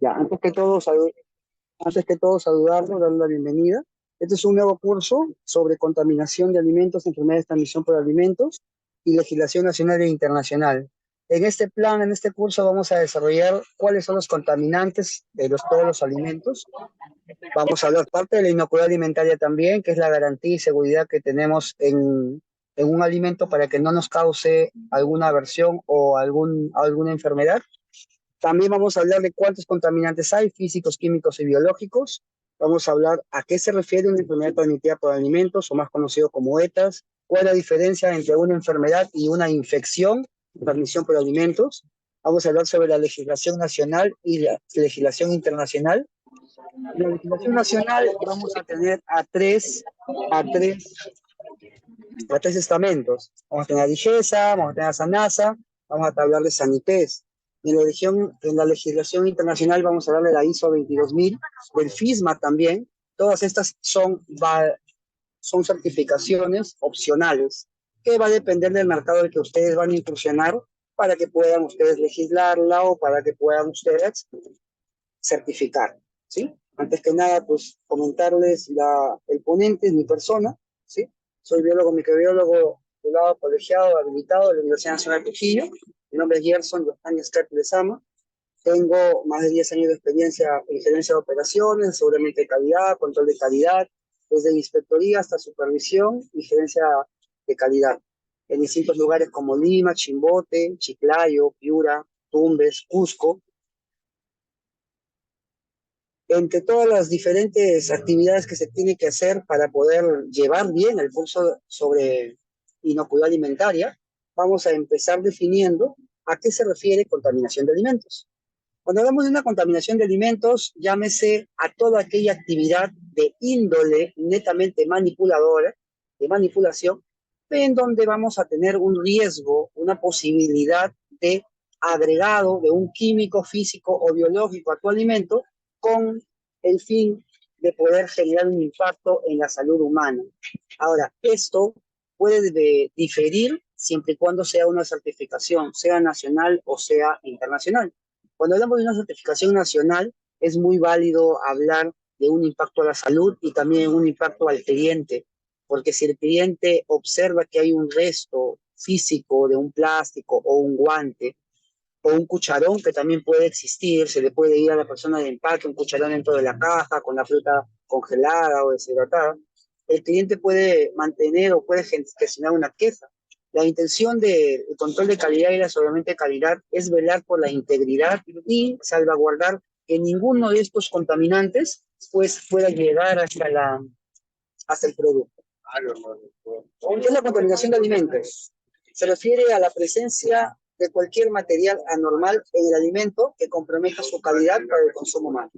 Ya, antes que todo saludarlo, darle la bienvenida. Este es un nuevo curso sobre contaminación de alimentos, enfermedades de transmisión por alimentos y legislación nacional e internacional. En este curso vamos a desarrollar cuáles son los contaminantes de todos los alimentos. Vamos a hablar parte de la inocuidad alimentaria también, que es la garantía y seguridad que tenemos en un alimento para que no nos cause alguna aversión o alguna enfermedad. También vamos a hablar de cuántos contaminantes hay, físicos, químicos y biológicos. Vamos a hablar a qué se refiere una enfermedad transmitida por alimentos, o más conocido como ETAs, cuál es la diferencia entre una enfermedad y una infección, transmisión por alimentos. Vamos a hablar sobre la legislación nacional y la legislación internacional. En la legislación nacional vamos a tener a tres estamentos. Vamos a tener a DIGESA, vamos a tener a SANASA, vamos a hablar de SANITES. En la legislación internacional vamos a hablar de la ISO 22000, del FISMA también. Todas estas son certificaciones opcionales que va a depender del mercado al que ustedes van a incursionar para que puedan ustedes legislarla o para que puedan ustedes certificar, ¿sí? Antes que nada, pues comentarles el ponente es mi persona, ¿sí? Soy biólogo, microbiólogo, titulado, colegiado, habilitado de la Universidad Nacional de Trujillo. Mi nombre es Gerson Yosani Escarp Lezama. Tengo más de 10 años de experiencia en gerencia de operaciones, aseguramiento de calidad, control de calidad, desde inspectoría hasta supervisión y gerencia de calidad, en distintos lugares como Lima, Chimbote, Chiclayo, Piura, Tumbes, Cusco. Entre todas las diferentes actividades que se tiene que hacer para poder llevar bien el curso sobre inocuidad alimentaria, vamos a empezar definiendo a qué se refiere contaminación de alimentos. Cuando hablamos de una contaminación de alimentos, llámese a toda aquella actividad de índole netamente manipuladora, de manipulación, en donde vamos a tener un riesgo, una posibilidad de agregado de un químico, físico o biológico a tu alimento con el fin de poder generar un impacto en la salud humana. Ahora, esto puede diferir siempre y cuando sea una certificación, sea nacional o sea internacional. Cuando hablamos de una certificación nacional, es muy válido hablar de un impacto a la salud y también un impacto al cliente, porque si el cliente observa que hay un resto físico de un plástico o un guante o un cucharón que también puede existir, se le puede ir a la persona de empaque un cucharón dentro de la caja con la fruta congelada o deshidratada, el cliente puede mantener o puede gestionar una queja. La intención del control de calidad y el aseguramiento de calidad es velar por la integridad y salvaguardar que ninguno de estos contaminantes pues, pueda llegar hasta el producto. ¿Qué es la contaminación de alimentos? Se refiere a la presencia de cualquier material anormal en el alimento que comprometa su calidad para el consumo humano.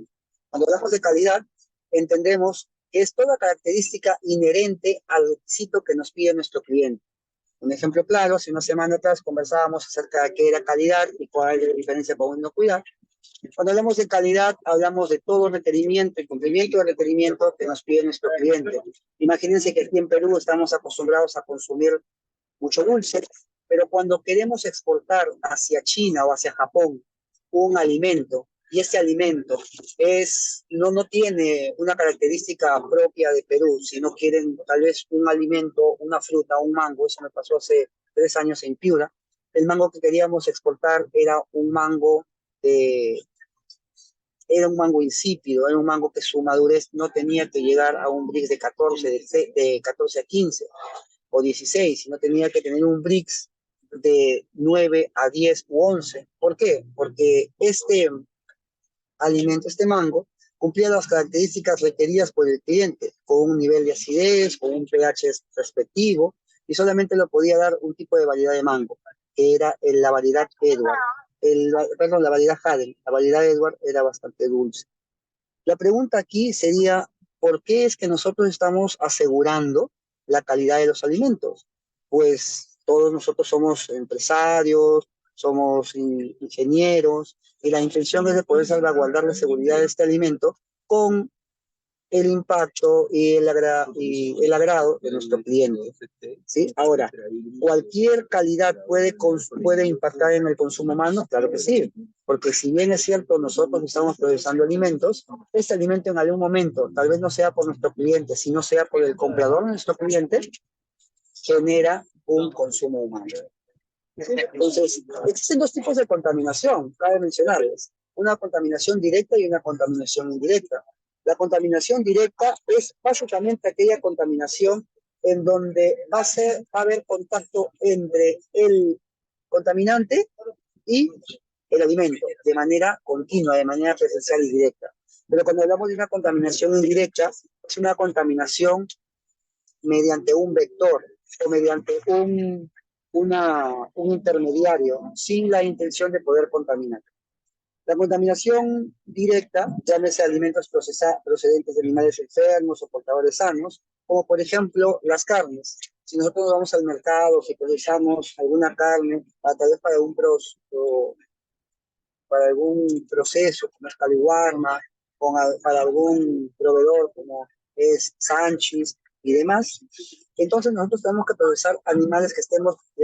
Cuando hablamos de calidad, entendemos que es toda característica inherente al requisito que nos pide nuestro cliente. Un ejemplo claro, hace una semana atrás conversábamos acerca de qué era calidad y cuál es la diferencia con inocuidad. Cuando hablamos de calidad, hablamos de todo requerimiento y cumplimiento de requerimiento que nos pide nuestro cliente. Imagínense que aquí en Perú estamos acostumbrados a consumir mucho dulce, pero cuando queremos exportar hacia China o hacia Japón un alimento, y este alimento no tiene una característica propia de Perú, sino quieren tal vez un alimento, una fruta, un mango, eso me pasó hace 3 años en Piura, el mango que queríamos exportar de, era un mango insípido, era un mango que su madurez no tenía que llegar a un BRICS de 14, de 14 a 15 o 16, sino tenía que tener un BRICS de 9 a 10 u 11. ¿Por qué? Porque este alimento, este mango, cumplía las características requeridas por el cliente, con un nivel de acidez, con un pH respectivo, y solamente lo podía dar un tipo de variedad de mango, que era la variedad Edward. Perdón, la variedad Haden. La variedad Edward era bastante dulce. La pregunta aquí sería, ¿por qué es que nosotros estamos asegurando la calidad de los alimentos? Pues todos nosotros somos empresarios, somos ingenieros, y la intención es de poder salvaguardar la seguridad de este alimento con el impacto y el agrado de nuestro cliente, ¿sí? Ahora, ¿cualquier calidad puede impactar en el consumo humano? Claro que sí, porque si bien es cierto, nosotros estamos procesando alimentos, este alimento en algún momento, tal vez no sea por nuestro cliente, sino sea por el comprador de nuestro cliente, genera un consumo humano. Entonces, existen dos tipos de contaminación, cabe mencionarles. Una contaminación directa y una contaminación indirecta. La contaminación directa es básicamente aquella contaminación en donde va a haber contacto entre el contaminante y el alimento, de manera continua, de manera presencial y directa. Pero cuando hablamos de una contaminación indirecta, es una contaminación mediante un vector o mediante un intermediario sin la intención de poder contaminar. La contaminación directa, llámese alimentos procedentes de animales enfermos o portadores sanos, como por ejemplo las carnes. Si nosotros vamos al mercado, si utilizamos alguna carne, tal vez para algún proceso, como es Caliwarma, para algún proveedor como es Sánchez y demás. Entonces nosotros tenemos que procesar animales que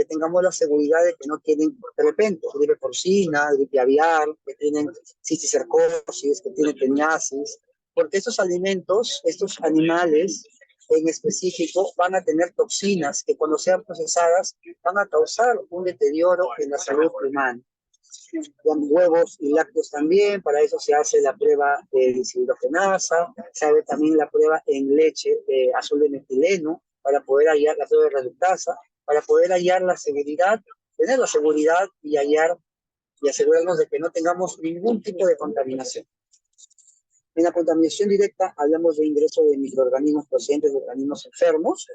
tengamos la seguridad de que no tienen, de repente, gripe porcina, gripe aviar, que tienen cisticercosis, que tienen teniasis, porque estos alimentos, estos animales en específico, van a tener toxinas que cuando sean procesadas van a causar un deterioro en la salud humana. Huevos y lácteos también, para eso se hace la prueba de deshidrogenasa, se hace también la prueba en leche de azul de metileno, para poder hallar la prueba de reductasa, para poder hallar la seguridad, tener la seguridad y hallar y asegurarnos de que no tengamos ningún tipo de contaminación. En la contaminación directa hablamos de ingreso de microorganismos procedentes de organismos enfermos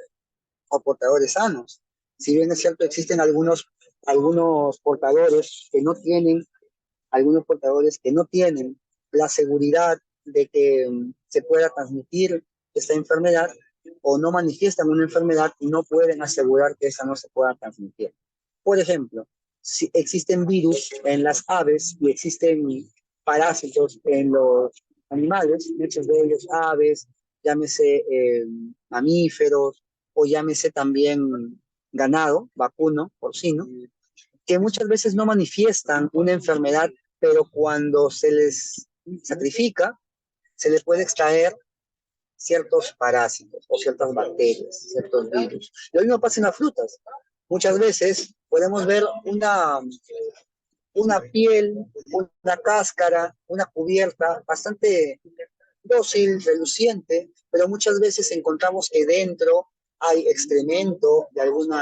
o portadores sanos. Si bien es cierto, existen algunos portadores que no tienen la seguridad de que se pueda transmitir esta enfermedad o no manifiestan una enfermedad y no pueden asegurar que esa no se pueda transmitir. Por ejemplo, si existen virus en las aves y existen parásitos en los animales, muchos de ellos aves, llámese mamíferos o llámese también ganado, vacuno, porcino, que muchas veces no manifiestan una enfermedad, pero cuando se les sacrifica, se le puede extraer ciertos parásitos o ciertas bacterias, ciertos virus. Lo mismo pasa en las frutas. Muchas veces podemos ver una piel, una cáscara, una cubierta bastante dócil, reluciente, pero muchas veces encontramos que dentro hay excremento de algún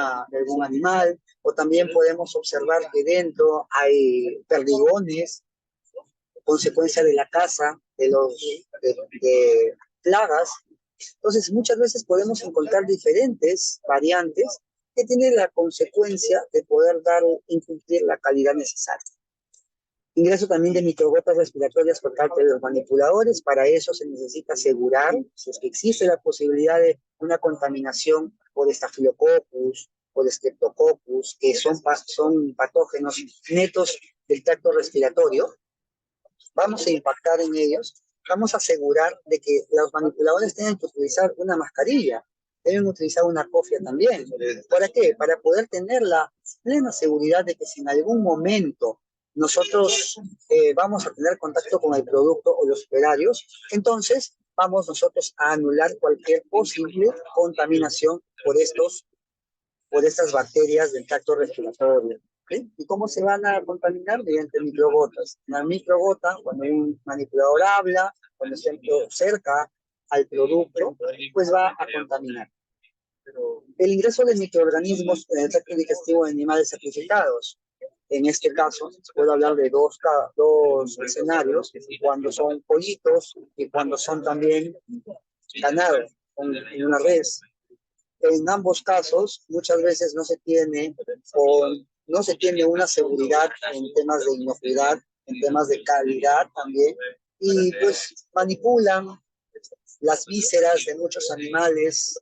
animal, o también podemos observar que dentro hay perdigones, consecuencia de la caza de plagas. Entonces, muchas veces podemos encontrar diferentes variantes que tienen la consecuencia de poder incumplir la calidad necesaria. Ingreso también de microgotas respiratorias por parte de los manipuladores. Para eso se necesita asegurar si es que existe la posibilidad de una contaminación por Staphylococcus, por Streptococcus, que son patógenos netos del tracto respiratorio. Vamos a impactar en ellos. Vamos a asegurar de que los manipuladores tengan que utilizar una mascarilla, deben utilizar una cofia también. ¿Para qué? Para poder tener la plena seguridad de que si en algún momento nosotros vamos a tener contacto con el producto o los operarios, entonces vamos nosotros a anular cualquier posible contaminación por estas bacterias del tracto respiratorio. ¿Sí? ¿Y cómo se van a contaminar? Mediante microgotas. Una microgota, cuando un manipulador habla, cuando está cerca al producto, pues va a contaminar. El ingreso de microorganismos en el tracto digestivo de animales sacrificados. En este caso, puedo hablar de dos escenarios, cuando son pollitos y cuando son también ganado en una res. En ambos casos, muchas veces no se tiene una seguridad en temas de inocuidad, en temas de calidad también, y pues manipulan las vísceras de muchos animales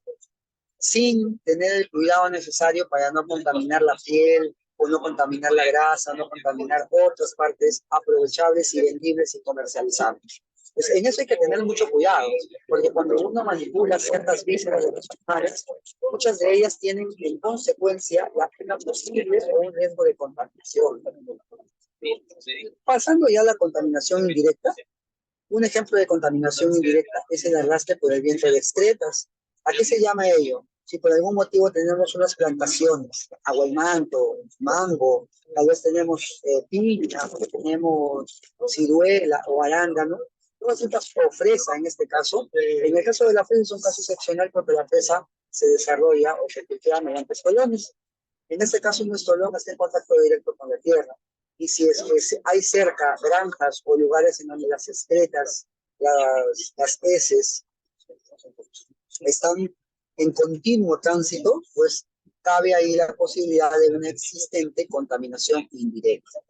sin tener el cuidado necesario para no contaminar la piel o no contaminar la grasa, no contaminar otras partes aprovechables y vendibles y comercializables. Pues en eso hay que tener mucho cuidado, porque cuando uno manipula ciertas vísceras de los animales, muchas de ellas tienen en consecuencia la posible o un riesgo de contaminación. Pasando ya a la contaminación indirecta, un ejemplo de contaminación indirecta es el arrastre por el viento de excretas. ¿A qué se llama ello? Si por algún motivo tenemos unas plantaciones, aguaymanto, mango, tal vez tenemos piña, tenemos ciruela o arándano, todas estas, o fresa en este caso. En el caso de la fresa es un caso excepcional porque la fresa se desarrolla o se cultiva mediante estolones. En este caso, un estolón está en contacto directo con la tierra. Y si es que hay cerca granjas o lugares en donde las excretas, las heces, están en continuo tránsito, pues cabe ahí la posibilidad de una existente contaminación indirecta.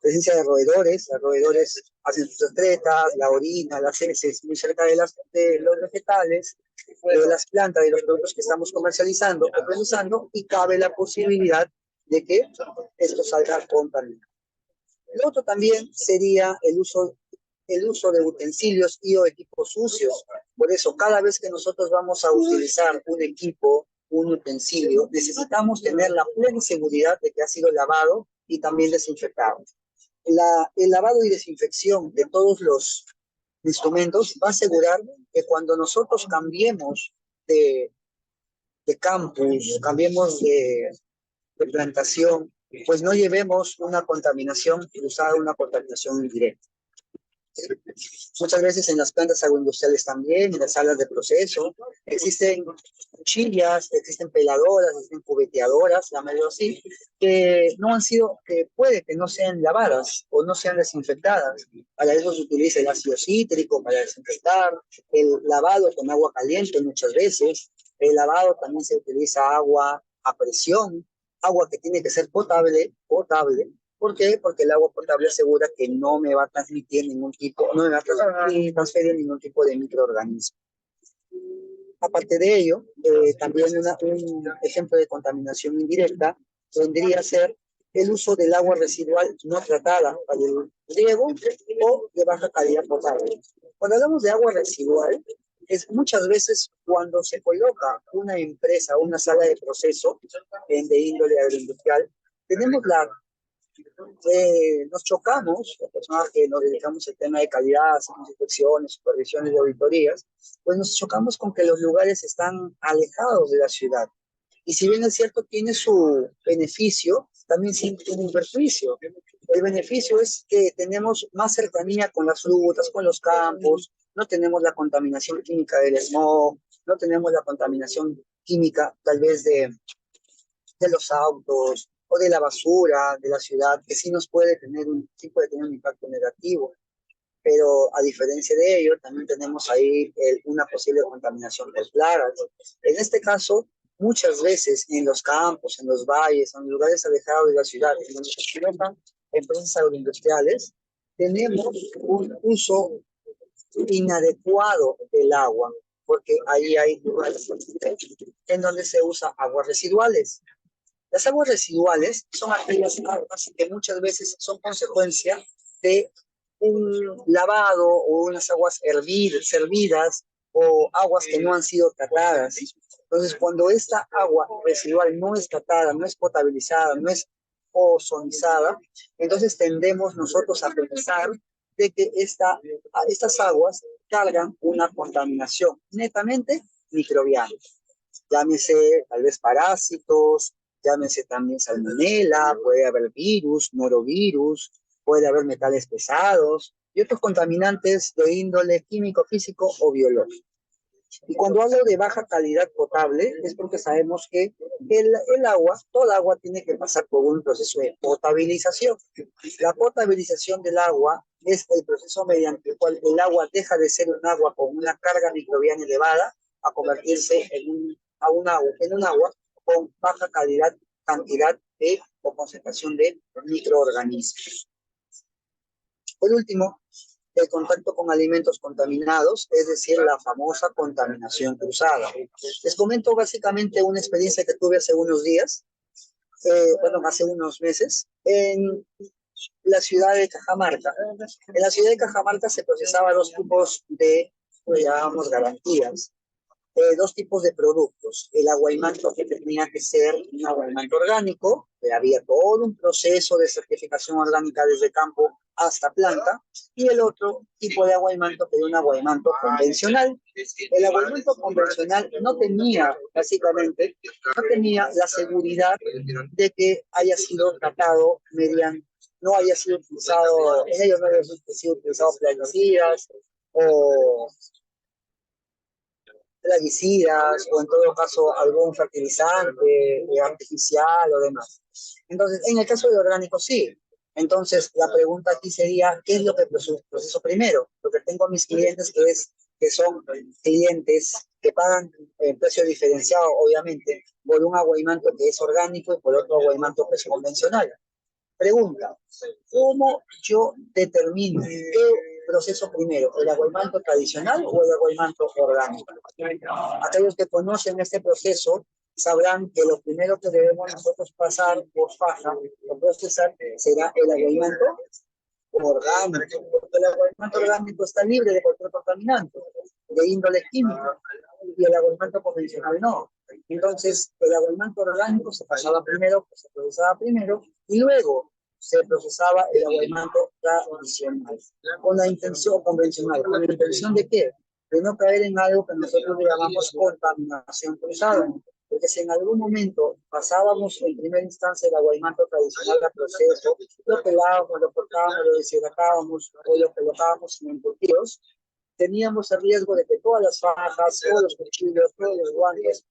Presencia de roedores, los roedores hacen sus excretas, la orina, las heces muy cerca de los vegetales, de las plantas, de los productos que estamos comercializando o procesando, y cabe la posibilidad de que esto salga contaminado. Lo otro también sería el uso de utensilios y o equipos sucios. Por eso, cada vez que nosotros vamos a utilizar un equipo, un utensilio, necesitamos tener la plena seguridad de que ha sido lavado y también desinfectado. El lavado y desinfección de todos los instrumentos va a asegurar que cuando nosotros cambiemos de, de campus, cambiemos de plantación, pues no llevemos una contaminación cruzada, una contaminación indirecta. Muchas veces en las plantas agroindustriales también, en las salas de proceso, existen cuchillas, existen peladoras, existen cubeteadoras, llamémoslo así, que no han sido, que puede que no sean lavadas o no sean desinfectadas. Para eso se utiliza el ácido cítrico para desinfectar, el lavado con agua caliente muchas veces, el lavado también se utiliza agua a presión, agua que tiene que ser potable. ¿Por qué? Porque el agua potable asegura que no me va a transmitir ningún tipo, no me va a transferir ningún tipo de microorganismo. Aparte de ello, también un ejemplo de contaminación indirecta vendría a ser el uso del agua residual no tratada para el riego o de baja calidad potable. Cuando hablamos de agua residual, es muchas veces cuando se coloca una empresa o una sala de proceso de índole agroindustrial, tenemos nos chocamos, las personas que nos dedicamos al tema de calidad, hacemos inspecciones, supervisiones y auditorías, pues nos chocamos con que los lugares están alejados de la ciudad. Y si bien es cierto, tiene su beneficio, también sí tiene un perjuicio. El beneficio es que tenemos más cercanía con las frutas, con los campos, no tenemos la contaminación química del smog, no tenemos la contaminación química tal vez de los autos o de la basura de la ciudad, que sí nos puede tener puede tener un impacto negativo. Pero a diferencia de ello, también tenemos ahí una posible contaminación por plagas. En este caso, muchas veces en los campos, en los valles, en lugares alejados de la ciudad, en donde se colocan empresas agroindustriales, tenemos un uso inadecuado del agua, porque ahí hay lugares en donde se usa aguas residuales. Las aguas residuales son aquellas aguas que muchas veces son consecuencia de un lavado o unas aguas servidas o aguas que no han sido tratadas. Entonces, cuando esta agua residual no es tratada, no es potabilizada, no es ozonizada, entonces tendemos nosotros a pensar de que estas aguas cargan una contaminación netamente microbiana. Llámese tal vez parásitos, llámese también salmonela, puede haber virus, norovirus, puede haber metales pesados y otros contaminantes de índole químico, físico o biológico. Y cuando hablo de baja calidad potable, es porque sabemos que el agua, toda agua tiene que pasar por un proceso de potabilización. La potabilización del agua es el proceso mediante el cual el agua deja de ser un agua con una carga microbiana elevada a convertirse en un agua con baja cantidad o concentración de microorganismos. Por último, el contacto con alimentos contaminados, es decir, la famosa contaminación cruzada. Les comento básicamente una experiencia que tuve hace unos días, hace unos meses. la ciudad de Cajamarca. En la ciudad de Cajamarca se procesaban dos tipos de, lo llamábamos garantías, dos tipos de productos. El aguaimanto que tenía que ser un aguaimanto orgánico, que había todo un proceso de certificación orgánica desde campo hasta planta, y el otro tipo de aguaimanto que era un aguaimanto convencional. El aguaimanto convencional no tenía, básicamente, no tenía la seguridad de que haya sido tratado mediante, no haya sido utilizado, en ellos no haya sido utilizado plaguicidas o plaguicidas o en todo caso algún fertilizante artificial o demás. Entonces, en el caso de orgánico sí. Entonces, la pregunta aquí sería, ¿qué es lo que proceso primero? Lo que tengo a mis clientes que son clientes que pagan precio diferenciado, obviamente, por un aguaimanto que es orgánico y por otro aguaimanto que es convencional. Pregunta, ¿cómo yo determino qué proceso primero, el aguaimanto tradicional o el aguaimanto orgánico? Aquellos que conocen este proceso sabrán que lo primero que debemos nosotros pasar por faja o procesar será el aguaimanto orgánico, porque el aguaimanto orgánico está libre de cualquier contaminante de índole química y el aguaimanto convencional no. Entonces, el aguaimanto orgánico se pasaba primero, se procesaba primero y luego se procesaba el aguaimanto tradicional, con la intención convencional, con la intención de qué? De no caer en algo que nosotros llamamos contaminación cruzada. Porque si en algún momento pasábamos en primera instancia el aguaimanto tradicional al proceso, lo pelábamos, lo cortábamos, lo deshidratábamos o lo colocábamos en encurtidos, teníamos el riesgo de que todas las fajas, todos los cuchillos, todos los guantes,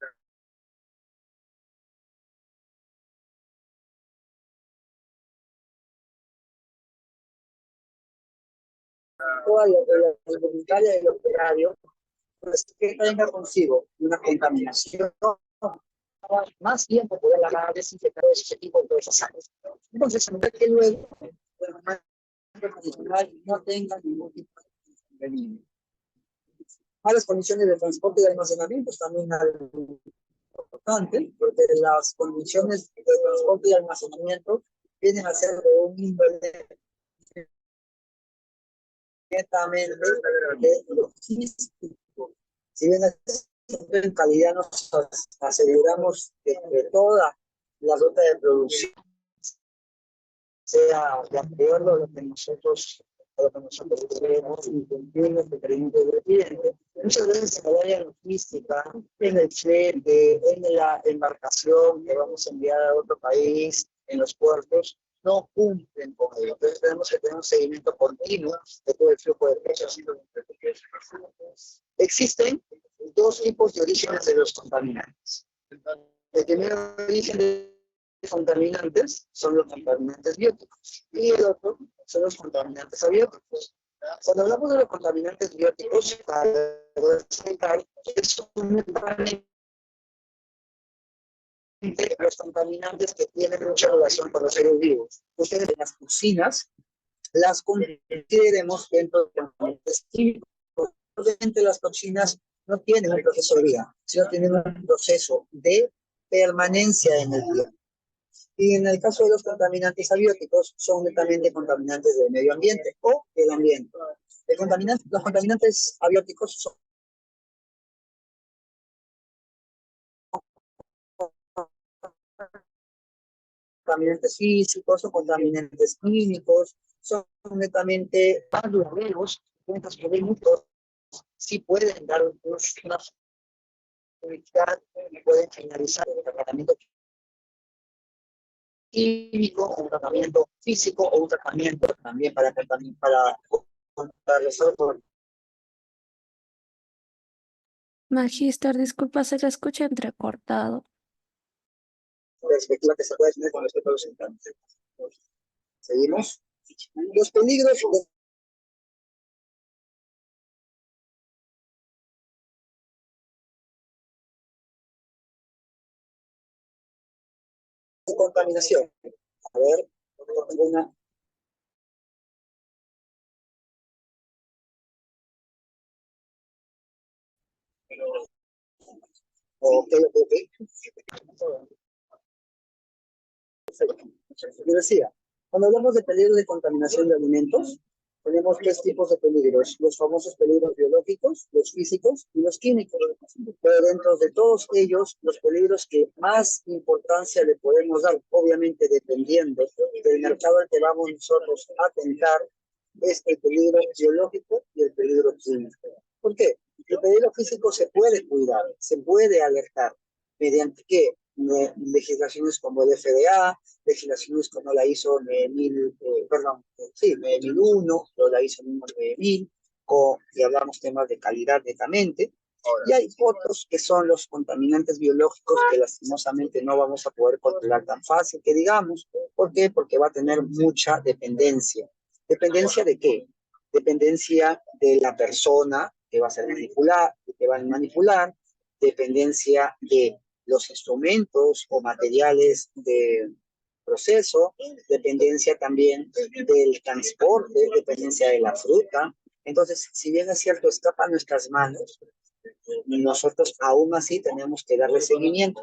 toda la voluntaria del operario, pues que tenga consigo una contaminación más tiempo poder la desinfectar ese tipo de cosas. Entonces, a que luego el tradicional no tenga ningún tipo de inconveniente. Malas condiciones de transporte y almacenamiento también algo importante, porque las condiciones de transporte y almacenamiento vienen a ser de un índole netamente de logístico. Si bien en calidad nos aseguramos que toda la ruta de producción sea de acuerdo a lo que nosotros queremos y cumplir los requerimientos del cliente. Muchas veces en el área logística, en el flete, en la embarcación que vamos a enviar a otro país, en los puertos, no cumplen con ello. Entonces tenemos que tener un seguimiento continuo de todo el flujo de precios. Existen dos tipos de orígenes de los contaminantes. El primer origen de contaminantes son los contaminantes bióticos y el otro son los contaminantes abióticos. Cuando hablamos de los contaminantes bióticos, para explicar, son los contaminantes que tienen mucha relación con los seres vivos. Ustedes en las cocinas las consideremos dentro de los contaminantes químicos. Obviamente las toxinas no tienen un proceso de vida, sino tienen un proceso de permanencia en el tiempo. Y en el caso de los contaminantes abióticos, son netamente contaminantes del medio ambiente o del ambiente. Los contaminantes abióticos son contaminantes físicos o contaminantes químicos, son netamente más duraderos, pueden transcurrir mucho, sí pueden dar una publicidad, pueden finalizar el tratamiento químico, o un tratamiento físico o un tratamiento también para contrarrestar por Magister, disculpa, se la escucha entrecortado. perspectiva que se puede tener con respecto a los implantes. Seguimos. Los peligros de contaminación. A ver, tengo una. Ok, ok, ok. Yo decía, Cuando hablamos de peligro de contaminación de alimentos, tenemos tres tipos de peligros: los famosos peligros biológicos, los físicos y los químicos. Pero dentro de todos ellos, los peligros que más importancia le podemos dar, obviamente dependiendo del mercado al que vamos nosotros a tentar, es el peligro biológico y el peligro químico. ¿Por qué? El peligro físico se puede cuidar, se puede alertar. ¿Mediante qué? Legislaciones como el FDA, legislaciones como la ISO 9000, sí, 9001, o la ISO 9000, y hablamos temas de calidad netamente. Y hay otros que son los contaminantes biológicos que lastimosamente no vamos a poder controlar tan fácil, que digamos. ¿Por qué? Porque va a tener mucha dependencia. ¿Dependencia de qué? Dependencia de la persona que va a ser manipular, que va a manipular, dependencia de los instrumentos o materiales de proceso, dependencia también del transporte, dependencia de la fruta. Entonces, si bien es cierto, escapa a nuestras manos, nosotros aún así tenemos que darle seguimiento.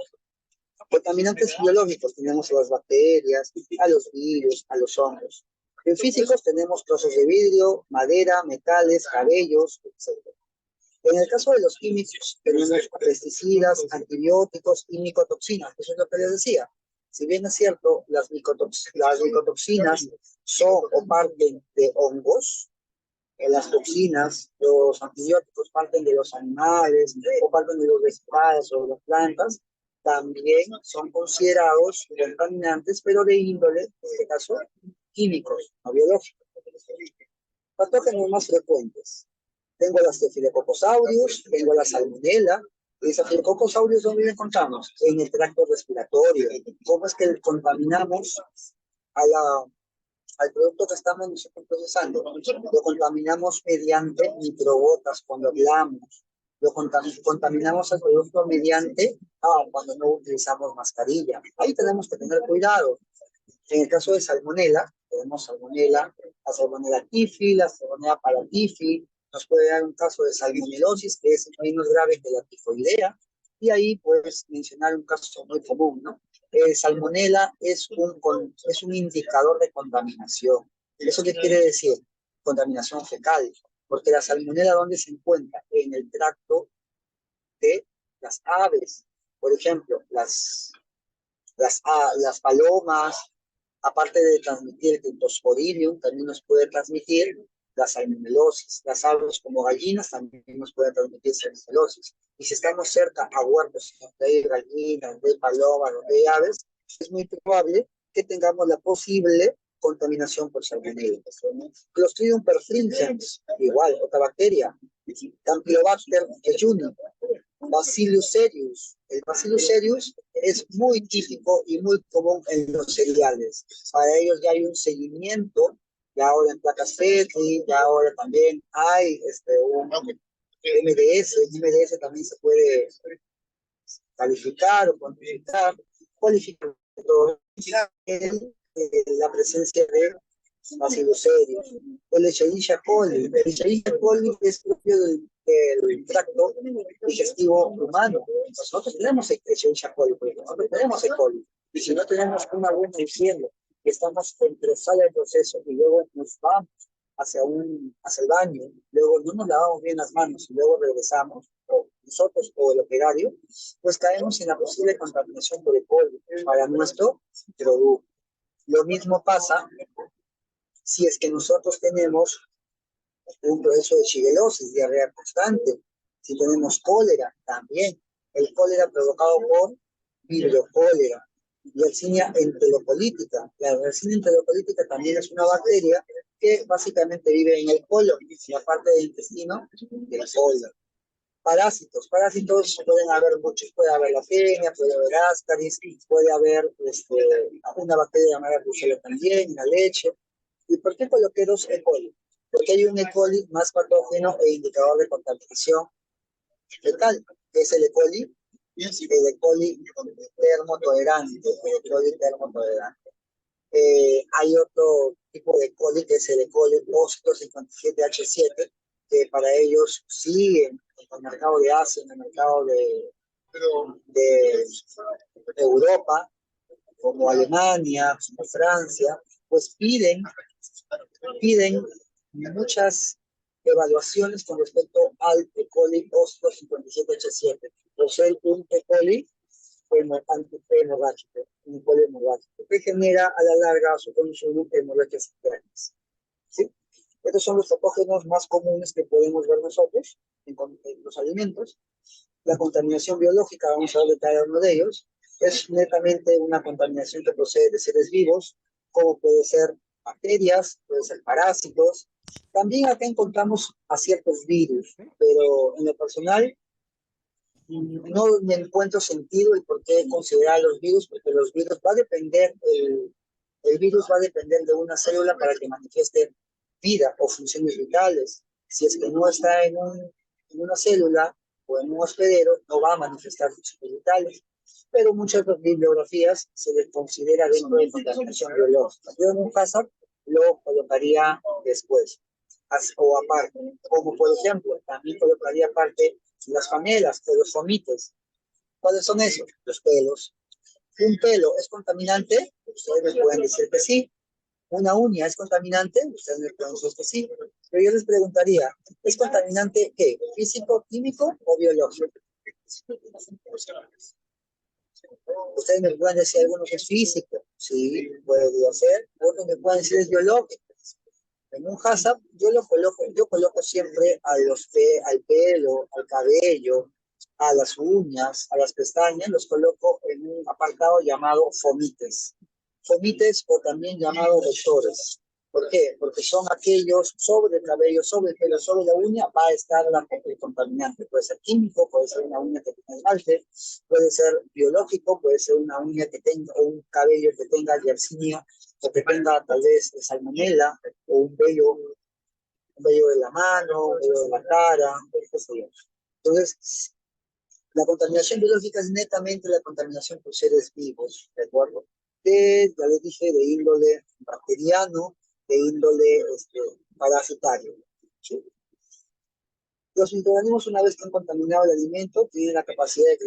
Contaminantes biológicos tenemos a las bacterias, a los virus, a los hongos. En físicos tenemos trozos de vidrio, madera, metales, cabellos, etc. En el caso de los químicos, tenemos pesticidas, antibióticos y micotoxinas. Eso es lo que les decía. Si bien es cierto, las micotoxinas son o parten de hongos, las toxinas, los antibióticos parten de los animales o parten de los vegetales o de las plantas, también son considerados contaminantes, pero de índole, en este caso, químicos, no biológicos. Patógenos más frecuentes: tengo las Staphylococcus aureus, tengo la salmonella. ¿Y Staphylococcus aureus dónde lo encontramos? En el tracto respiratorio. ¿Cómo es que contaminamos a al producto que estamos nosotros procesando? Lo contaminamos mediante microgotas cuando hablamos. Contaminamos el producto mediante cuando no utilizamos mascarilla. Ahí tenemos que tener cuidado. En el caso de salmonela, tenemos salmonela, la salmonela tifi, la salmonela paratifi. Nos puede dar un caso de salmonelosis, que es menos grave que la tifoidea. Y ahí puedes mencionar un caso muy común, ¿no? Salmonela es un indicador de contaminación. ¿Eso qué quiere decir? Contaminación fecal. Porque la salmonela, ¿dónde se encuentra? En el tracto de las aves. Por ejemplo, las palomas, aparte de transmitir el Cryptosporidium, también nos puede transmitir la salmonelosis. Las aves como gallinas también nos pueden transmitir salmonelosis. Y si estamos cerca a huertos donde hay gallinas, donde hay palomas, donde hay aves, es muy probable que tengamos la posible contaminación por salmonella. Clostridium perfringens, igual, otra bacteria. Campylobacter jejuni, Bacillus cereus. El Bacillus cereus es muy típico y muy común en los cereales. Para ellos ya hay un seguimiento, ya ahora en placas FETI, ya ahora también hay un MDS. El MDS también se puede calificar o cuantificar, cualificar la presencia de Bacillus cereus. El Escherichia coli. El Escherichia coli es propio del tracto digestivo humano. Nosotros tenemos Escherichia coli, porque nosotros tenemos E. coli. Y si no tenemos una buena higiene, que estamos entre sala de proceso y luego nos vamos hacia el baño, luego no nos lavamos bien las manos y luego regresamos, o nosotros o el operario, pues caemos en la posible contaminación por E. coli para nuestro producto. Lo mismo pasa si es que nosotros tenemos un proceso de shigellosis, diarrea constante. Si tenemos cólera, también. El cólera provocado por vibrio cólera. Yersinia enterocolítica. La Yersinia enterocolítica también es una bacteria que básicamente vive en el colon, en la parte del intestino del colon. Parásitos. Parásitos pueden haber muchos. Puede haber la tenia, puede haber ascaris, puede haber una bacteria llamada Brucella también, en la leche. ¿Y por qué coloqué dos E. coli? Porque hay un E. coli más patógeno e indicador de contaminación fecal, que es el E. coli, termotolerante. Hay otro tipo de E. coli, que es el E. coli O157H7, que para ellos siguen en el mercado de Asia, en el mercado de Europa, como Alemania, como Francia. pues piden muchas evaluaciones con respecto al E. coli Ostro 57H7, por ser un E. coli hemorrágico, un E. coli hemorrágico, que genera a la larga su consumo hemorragias internas. ¿Sí? Estos son los patógenos más comunes que podemos ver nosotros en los alimentos. La contaminación biológica, vamos a hablar de cada uno de ellos, es netamente una contaminación que procede de seres vivos, como puede ser bacterias, puede ser parásitos. También acá encontramos a ciertos virus, pero en lo personal no me encuentro sentido y por qué considerar los virus, porque los virus va a depender, el virus va a depender de una célula para que manifieste vida o funciones vitales. Si es que no está en una célula o en un hospedero, no va a manifestar funciones vitales. Pero muchas bibliografías se les considera dentro de contaminación biológica. Yo en un caso lo colocaría después o aparte, como por ejemplo, también colocaría aparte las pamelas o los fomites. ¿Cuáles son esos? Los pelos. ¿Un pelo es contaminante? Ustedes me pueden decir que sí. ¿Una uña es contaminante? Ustedes me pueden decir que sí. Pero yo les preguntaría, ¿es contaminante qué? ¿Físico, químico o biológico? Ustedes me pueden decir alguno que es físico. Sí, puede ser. Otros me pueden decir es biológico. En un HACCP yo coloco siempre al pelo, al cabello, a las uñas, a las pestañas, los coloco en un apartado llamado fomites. Fomites o también llamados vectores. ¿Por qué? Porque son aquellos sobre el cabello, sobre el pelo, sobre la uña, va a estar el contaminante. Puede ser químico, puede ser una uña que tenga esmalte, puede ser biológico, puede ser una uña que tenga, o un cabello que tenga yersinia, o que tenga tal vez salmonela, o un vello de la mano, un vello de la cara, qué sé yo. Entonces, la contaminación biológica es netamente la contaminación por seres vivos, ¿de acuerdo? Ya les dije, de índole bacteriano, de índole parasitario. ¿Sí? Los microorganismos, una vez que han contaminado el alimento, tienen la capacidad de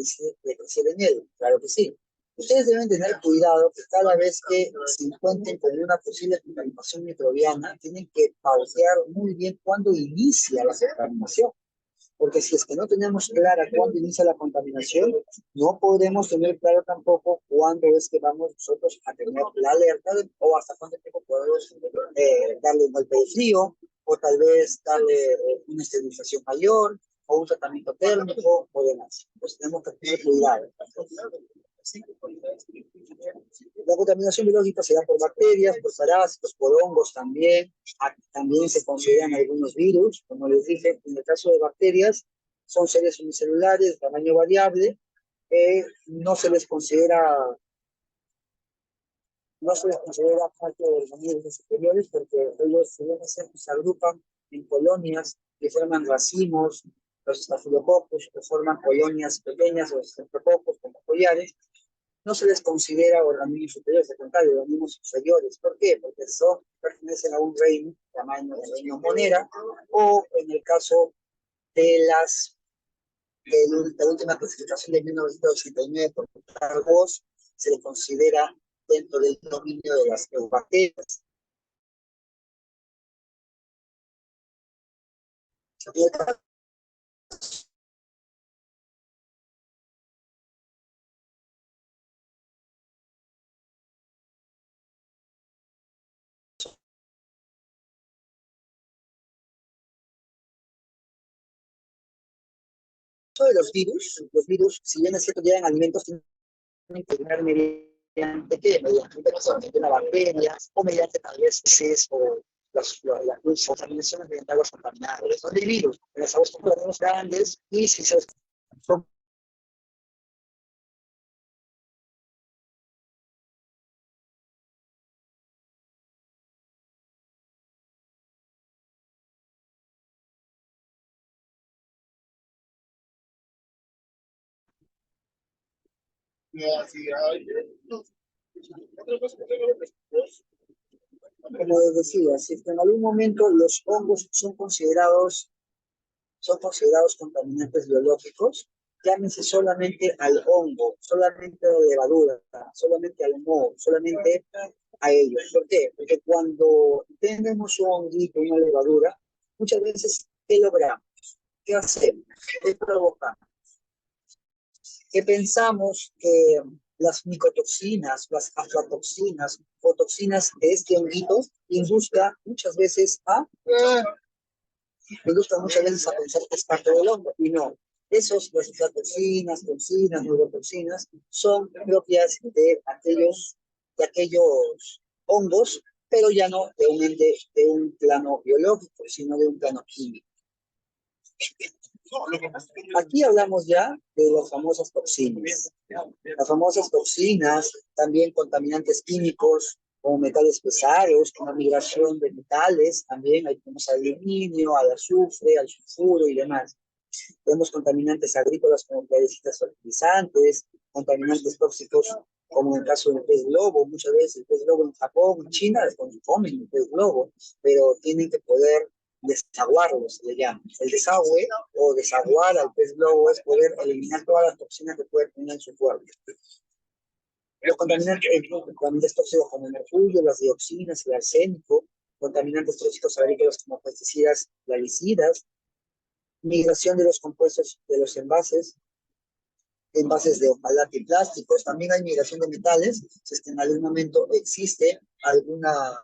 crecer en él, claro que sí. Ustedes deben tener cuidado que cada vez que se encuentren con una posible contaminación microbiana, tienen que pausear muy bien cuándo inicia la contaminación. Porque si es que no tenemos clara cuándo inicia la contaminación, no podremos tener claro tampoco cuándo es que vamos nosotros a tener la alerta o hasta cuánto tiempo podemos darle un golpe de frío o tal vez darle una esterilización mayor o un tratamiento térmico o demás. Pues tenemos que tener cuidado. La contaminación biológica se da por bacterias, por parásitos, por hongos también. También se consideran algunos virus, como les dije, en el caso de bacterias, son seres unicelulares de tamaño variable, no se les considera parte de los organismos superiores porque ellos se agrupan en colonias que forman racimos, los estafilococos que forman colonias pequeñas, los estreptococos como collares, no se les considera organismos superiores, al contrario, organismos inferiores. ¿Por qué? Porque pertenecen a un reino, tamaño de reino monera, o en el caso de la última clasificación de 1989 por Carl Voss, se le considera dentro del dominio de las eubacterias. En el caso de los virus, si bien es cierto, llevan alimentos, tienen que llegar mediante qué, mediante una bacteria, o mediante tal vez heces o las contaminaciones mediante aguas contaminadas. Son de virus, en las aguas contaminadas grandes, y si son como les decía, si en algún momento los hongos son considerados contaminantes biológicos, llámense solamente al hongo, solamente a la levadura, solamente al moho, solamente a ello. ¿Por qué? Porque cuando tenemos un honguito, una levadura, muchas veces, ¿qué logramos? ¿Qué hacemos? ¿Qué provocamos? Que pensamos que las micotoxinas, las aflatoxinas o toxinas de este honguito induzca muchas veces a pensar que es parte del hongo, y no. Las aflatoxinas, toxinas, neurotoxinas, son propias de aquellos hongos, pero ya no de un ente, de un plano biológico, sino de un plano químico. Aquí hablamos ya de las famosas toxinas. Las famosas toxinas, también contaminantes químicos, como metales pesados, con la migración de metales, también ahí tenemos al aluminio, al azufre, al sulfuro y demás. Tenemos contaminantes agrícolas como plaguicidas fertilizantes, contaminantes tóxicos como en el caso del pez globo. Muchas veces el pez globo en Japón, en China, comen el pez globo, pero tienen que poder desaguarlo, se le llama. El desagüe o desaguar al pez globo es poder eliminar todas las toxinas que puede tener en su cuerpo. Los contaminantes tóxicos como el mercurio, las dioxinas, el arsénico, contaminantes tóxicos agrícolas como pesticidas, plaguicidas, migración de los compuestos de los envases de hojalata y plásticos. También hay migración de metales, si es que en algún momento existe alguna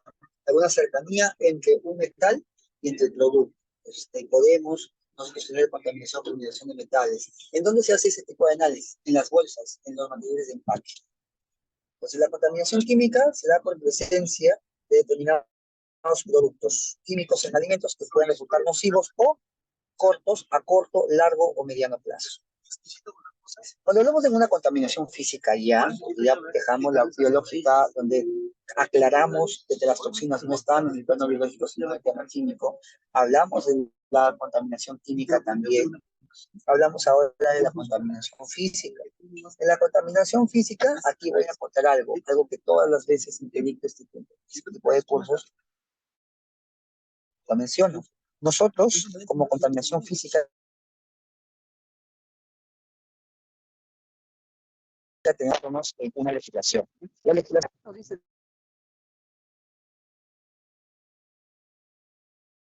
cercanía entre un metal y entre el producto. Podemos tener contaminación por migración de metales. ¿En dónde se hace ese tipo de análisis? En las bolsas, en los materiales de empaque. Entonces, la contaminación química se da por presencia de determinados productos químicos en alimentos que pueden resultar nocivos o a corto, largo o mediano plazo. Cuando hablamos de una contaminación física, ya dejamos la biológica, donde aclaramos que las toxinas no están en el plano biológico, sino en el plano químico. Hablamos de la contaminación química también. Hablamos ahora de la contaminación física. En la contaminación física, aquí voy a contar algo que todas las veces en este tipo de cursos lo menciono. Nosotros, como contaminación física, tenemos una legislación. La legislación nos dice el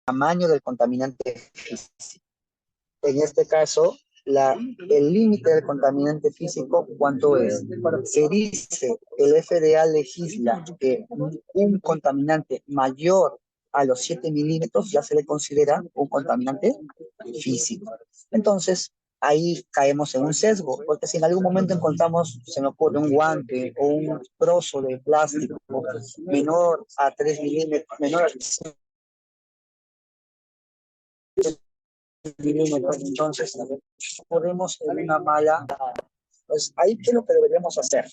tamaño del contaminante físico. En este caso, el límite del contaminante físico, ¿cuánto es? Se dice, el FDA legisla que un contaminante mayor a los 7 milímetros ya se le considera un contaminante físico. Entonces, ahí caemos en un sesgo, porque si en algún momento encontramos, se me ocurre, un guante o un trozo de plástico menor a 3 milímetros, menor a entonces podemos en una mala, pues ahí qué es lo que deberíamos hacer.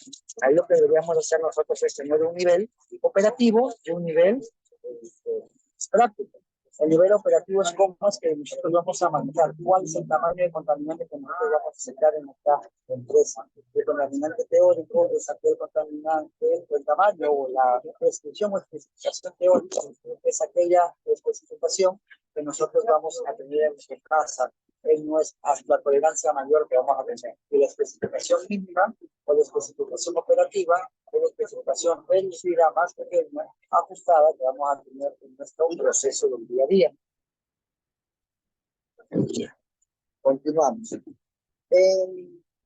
Ahí lo que deberíamos hacer nosotros es tener un nivel operativo y un nivel práctico. El nivel operativo es cómo es que nosotros vamos a manejar, cuál es el tamaño de contaminante que nosotros vamos a aceptar en nuestra empresa. El contaminante teórico es aquel contaminante, el tamaño o la prescripción o especificación teórica es aquella especificación que nosotros vamos a tener en nuestra casa, en la tolerancia mayor que vamos a tener. Y la especificación mínima o la especificación operativa o la especificación reducida más pequeña, ajustada, que vamos a tener en nuestro proceso del día a día. Continuamos.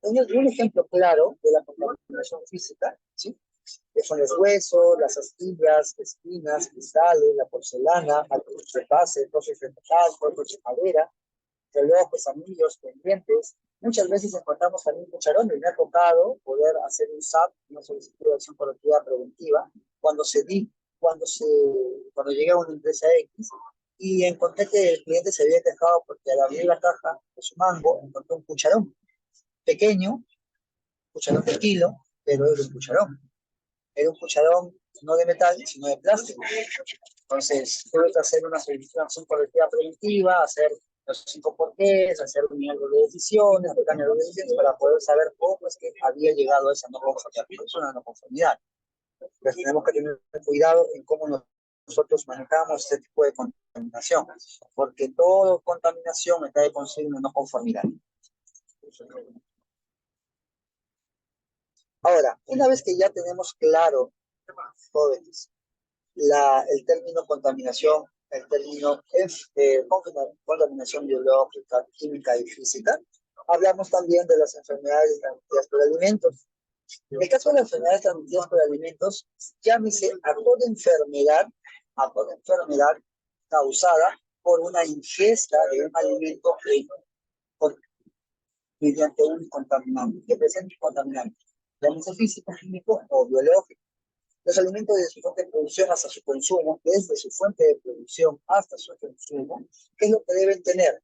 Un ejemplo claro de la contaminación física, ¿sí? Que son los huesos, las astillas, espinas, cristales, la porcelana, algunos de base, trozos de metal, cuerpos de madera, relojes, anillos, pendientes. Muchas veces encontramos también cucharones. Me ha tocado poder hacer un SAP, una solicitud de acción correctiva preventiva, cuando llegué a una empresa X y encontré que el cliente se había quejado porque al abrir la caja de su mango encontró un cucharón pequeño, cucharón de kilo, pero era un cucharón. Era un cucharón no de metal, sino de plástico. Entonces, tuve que hacer una solicitud colectiva preventiva, hacer los 5 porqués, hacer un nivel de decisiones, para poder saber cómo es que había llegado a esa no conformidad. Entonces, tenemos que tener cuidado en cómo nosotros manejamos este tipo de contaminación, porque toda contaminación está de consigo una no conformidad. Ahora, una vez que ya tenemos claro jóvenes. El término contaminación, el término contaminación biológica, química y física. Hablamos también de las enfermedades transmitidas por alimentos. En el caso de las enfermedades transmitidas por alimentos, llámese a toda enfermedad causada por una ingesta de un alimento mediante un contaminante, que presente un contaminante, llámese físico, químico o biológico. Los alimentos desde su fuente de producción hasta su consumo, desde su fuente de producción hasta su consumo, ¿qué es lo que deben tener?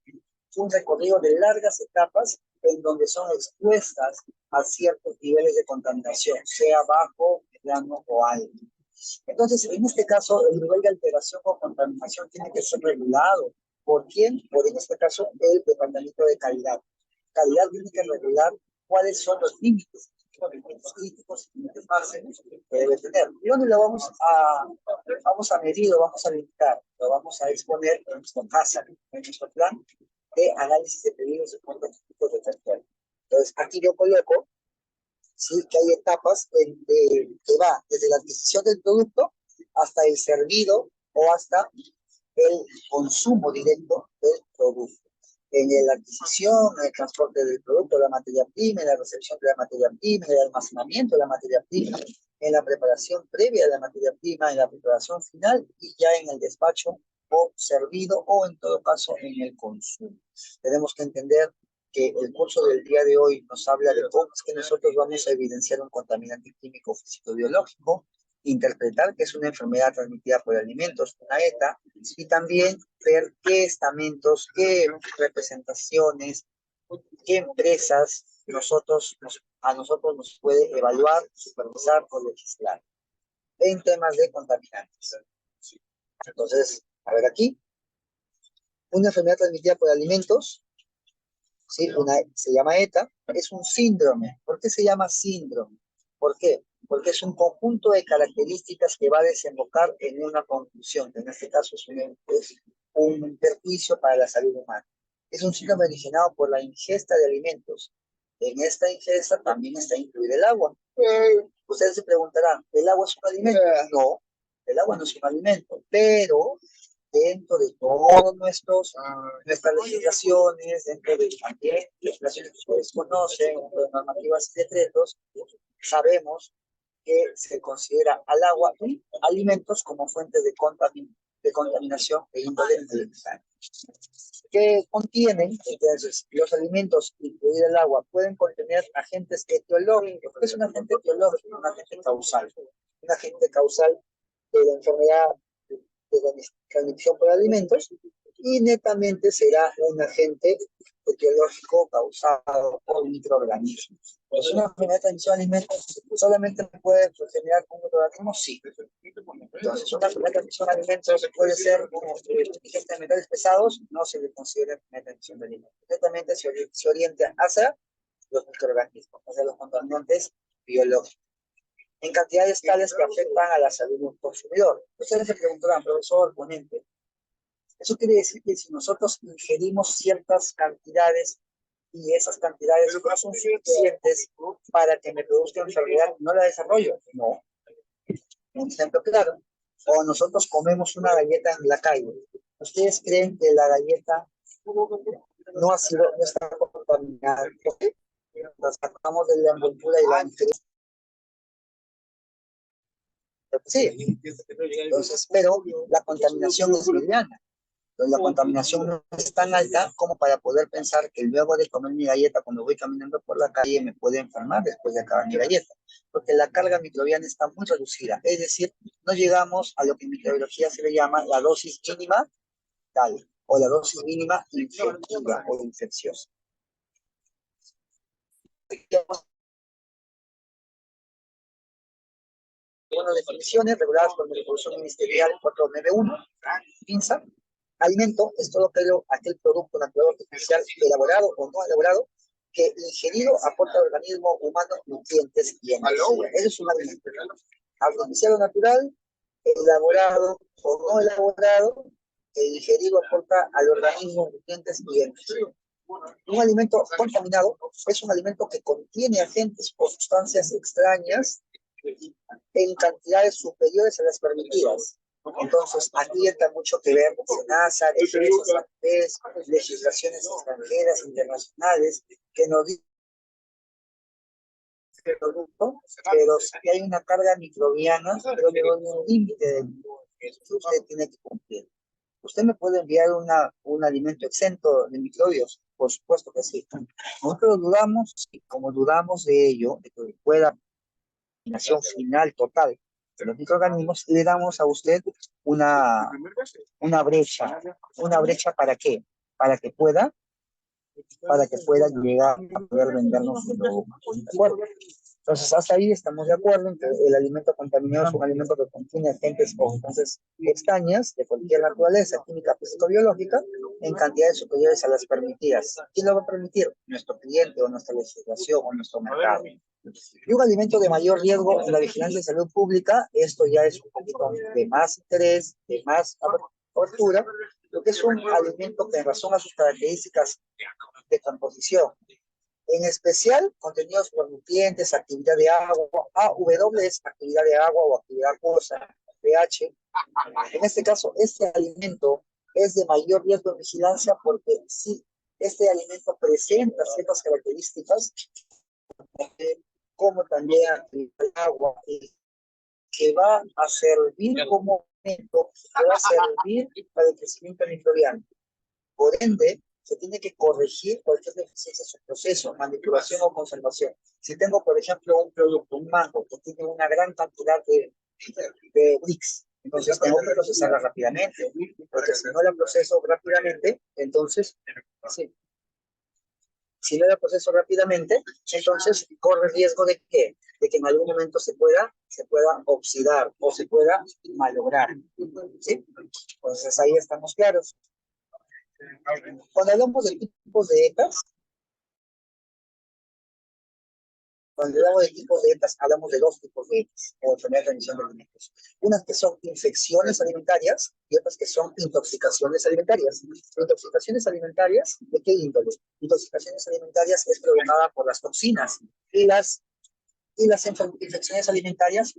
Un recorrido de largas etapas en donde son expuestas a ciertos niveles de contaminación, sea bajo, mediano o alto. Entonces, en este caso, el nivel de alteración o contaminación tiene que ser regulado. ¿Por quién? Por, en este caso, el Departamento de Calidad. Calidad tiene que regular cuáles son los límites críticos y límites máximos que debe tener. ¿Y dónde lo vamos a medir o vamos a limitar? Lo vamos a exponer en nuestro CASA, en nuestro plan de análisis de pedidos de puntos críticos de tercero. Entonces, aquí yo coloco sí, que hay etapas que va desde la adquisición del producto hasta el servido o hasta el consumo directo del producto. En la adquisición, en el transporte del producto, la materia prima, en la recepción de la materia prima, en el almacenamiento de la materia prima, en la preparación previa de la materia prima, en la preparación final y ya en el despacho o servido o en todo caso en el consumo. Tenemos que entender que el curso del día de hoy nos habla de cómo es que nosotros vamos a evidenciar un contaminante químico, físico, biológico, interpretar que es una enfermedad transmitida por alimentos, una ETA, y también ver qué estamentos, qué representaciones, qué empresas a nosotros nos puede evaluar, supervisar o legislar en temas de contaminantes. Entonces, a ver aquí, una enfermedad transmitida por alimentos, ¿sí? Se llama ETA, es un síndrome. ¿Por qué se llama síndrome? ¿Por qué? Porque es un conjunto de características que va a desembocar en una conclusión, que en este caso es un perjuicio para la salud humana. Es un síndrome originado por la ingesta de alimentos. En esta ingesta también está incluido el agua. Ustedes se preguntarán, ¿el agua es un alimento? No, el agua no es un alimento, pero dentro de todas nuestras legislaciones, dentro de también legislaciones que ustedes conocen, dentro de normativas y decretos, sabemos que se considera al agua y alimentos como fuentes de contaminación e índole alimentaria. Que contienen, entonces, los alimentos, incluido el agua, pueden contener agentes etiológicos. ¿Qué es un agente etiológico? Un agente causal. Un agente causal de la enfermedad de transmisión por alimentos y netamente será un agente etiológico causado por microorganismos. ¿Es una enfermedad de transmisión de alimentos solamente puede generar un microorganismo? Sí. Entonces, una enfermedad de transmisión de alimentos puede ser ingesta de metales pesados, no se le considera enfermedad de transmisión de alimentos. Netamente se orienta hacia los microorganismos, hacia los contaminantes biológicos en cantidades tales que afectan a la salud del consumidor. Ustedes se preguntarán, profesor, ponente, eso quiere decir que si nosotros ingerimos ciertas cantidades y esas cantidades no son suficientes para que me produzca enfermedad, ¿no la desarrollo? No. Un ejemplo claro, o nosotros comemos una galleta en la calle. ¿Ustedes creen que la galleta no está contaminada? ¿Por qué? La sacamos de la envoltura y la ingerimos. Sí, entonces, pero la contaminación es mediana. Entonces, la contaminación no es tan alta como para poder pensar que luego de comer mi galleta, cuando voy caminando por la calle, me puede enfermar después de acabar mi galleta. Porque la carga microbiana está muy reducida. Es decir, no llegamos a lo que en microbiología se le llama la dosis mínima tal o la dosis mínima infectiva o infecciosa. Bueno, definiciones reguladas por la Resolución Ministerial 491, PINSA. Alimento es todo aquel producto natural artificial elaborado o no elaborado que ingerido aporta al organismo humano nutrientes y energía. Eso es un alimento. Artificial o natural, elaborado o no elaborado, que ingerido aporta al organismo nutrientes y energía. Un alimento contaminado es un alimento que contiene agentes o sustancias extrañas en cantidades superiores a las permitidas. Entonces, aquí entra mucho que ver con SENASA, empresas, legislaciones extranjeras, internacionales, que nos dicen que el producto, pero si hay una carga microbiana, yo le doy un límite que usted tiene que cumplir. ¿Usted me puede enviar un alimento exento de microbios? Por supuesto que sí. Nosotros dudamos, y como dudamos de ello, de que pueda eliminación final total de los microorganismos, le damos a usted una, una brecha. ¿Una brecha para qué? Para que pueda, para que pueda llegar a poder vendernos su producto. ¿De acuerdo? Entonces, hasta ahí estamos de acuerdo en que el alimento contaminado es un alimento que contiene agentes o sustancias extrañas de cualquier naturaleza, química, físico-biológica, en cantidades superiores a las permitidas. ¿Quién lo va a permitir? Nuestro cliente o nuestra legislación o nuestro mercado. Y un alimento de mayor riesgo en la vigilancia de salud pública, esto ya es un poquito de más interés, de más apertura, lo que es un alimento que en razón a sus características de composición, en especial contenidos por nutrientes, actividad de agua, AW es actividad de agua o actividad acuosa, pH. En este caso, este alimento es de mayor riesgo de vigilancia porque si este alimento presenta ciertas características, como también actividad de agua, que va a servir como alimento, que va a servir para el crecimiento microbiano. Por ende, se tiene que corregir cualquier deficiencia en su proceso, manipulación o conservación. Si tengo, por ejemplo, un producto, un mango, que tiene una gran cantidad de brix, entonces tengo que procesarla rápidamente, porque si no la proceso rápidamente, entonces, sí, si no la proceso rápidamente, entonces corre el riesgo de que en algún momento se pueda oxidar o se pueda malograr. ¿Sí? Entonces ahí estamos claros. Cuando hablamos de tipos de ECAs, hablamos de dos tipos de ECAs, o enfermedades de transmisión de alimentos. Unas que son infecciones alimentarias y otras que son intoxicaciones alimentarias. Intoxicaciones alimentarias, ¿de qué índole? Intoxicaciones alimentarias es provocada por las toxinas y las infecciones alimentarias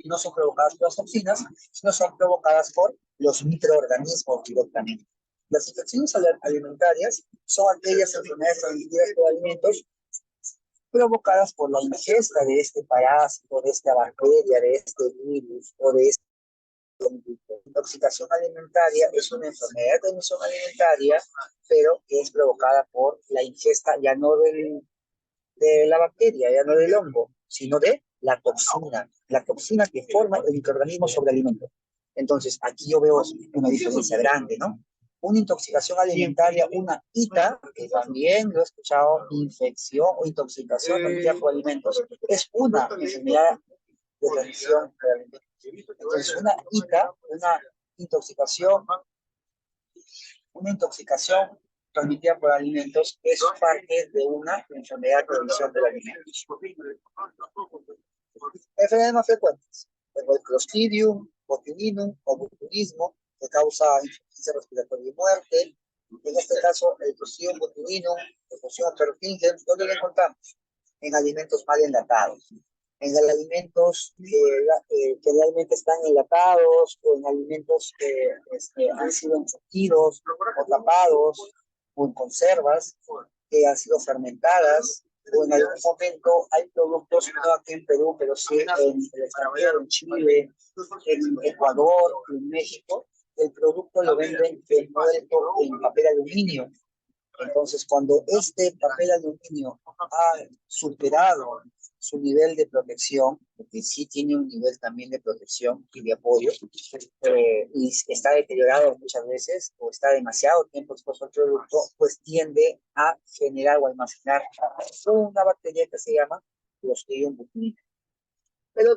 no son provocadas por las toxinas, sino son provocadas por los microorganismos directamente. Las infecciones alimentarias son aquellas enfermedades transmitidas por alimentos provocadas por la ingesta de este parásito, de esta bacteria, de este virus o de este intoxicación alimentaria. Es una enfermedad de transmisión alimentaria, pero que es provocada por la ingesta ya no de la bacteria, ya no del hongo, sino de la toxina que forma el microorganismo sobre el alimento. Entonces, aquí yo veo una diferencia grande, ¿no? Una intoxicación alimentaria, una ITA, que también lo he escuchado, infección o intoxicación por alimentos, es una enfermedad de transmisión de alimentos. Entonces, una ITA, una intoxicación transmitida por alimentos es parte de una enfermedad de transmisión de alimentos. Enfermedades más frecuentes, el Clostridium, botulinum o botulismo, que causa insuficiencia respiratoria y muerte. En este caso, el Clostridium botulinum, el Clostridium perfringens, ¿dónde lo encontramos? En alimentos mal enlatados. En alimentos que realmente están enlatados o en alimentos que han sido encurtidos o tapados o en conservas que han sido fermentadas o en algún momento hay productos, no aquí en Perú, pero sí en el extranjero, en Chile, en Ecuador, en México, el producto lo venden envuelto en papel aluminio. Entonces, cuando este papel aluminio ha superado su nivel de protección, porque sí tiene un nivel también de protección y de apoyo, y está deteriorado muchas veces, o está demasiado tiempo expuesto al producto, pues tiende a generar o almacenar una bacteria que se llama Clostridium botulinum. La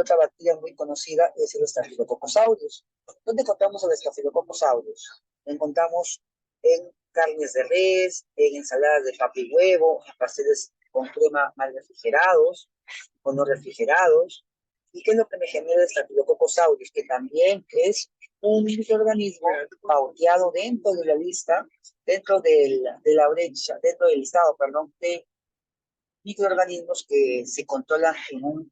otra bacteria muy conocida es el Staphylococcus aureus. ¿Dónde encontramos el Staphylococcus aureus? Lo encontramos en carnes de res, en ensaladas de papa y huevo, en pasteles con crema mal refrigerados o no refrigerados. ¿Y qué es lo que me genera el Staphylococcus aureus? Que también es un microorganismo pauteado dentro de la lista, dentro de la brecha, dentro del listado, perdón, de microorganismos que se controlan en un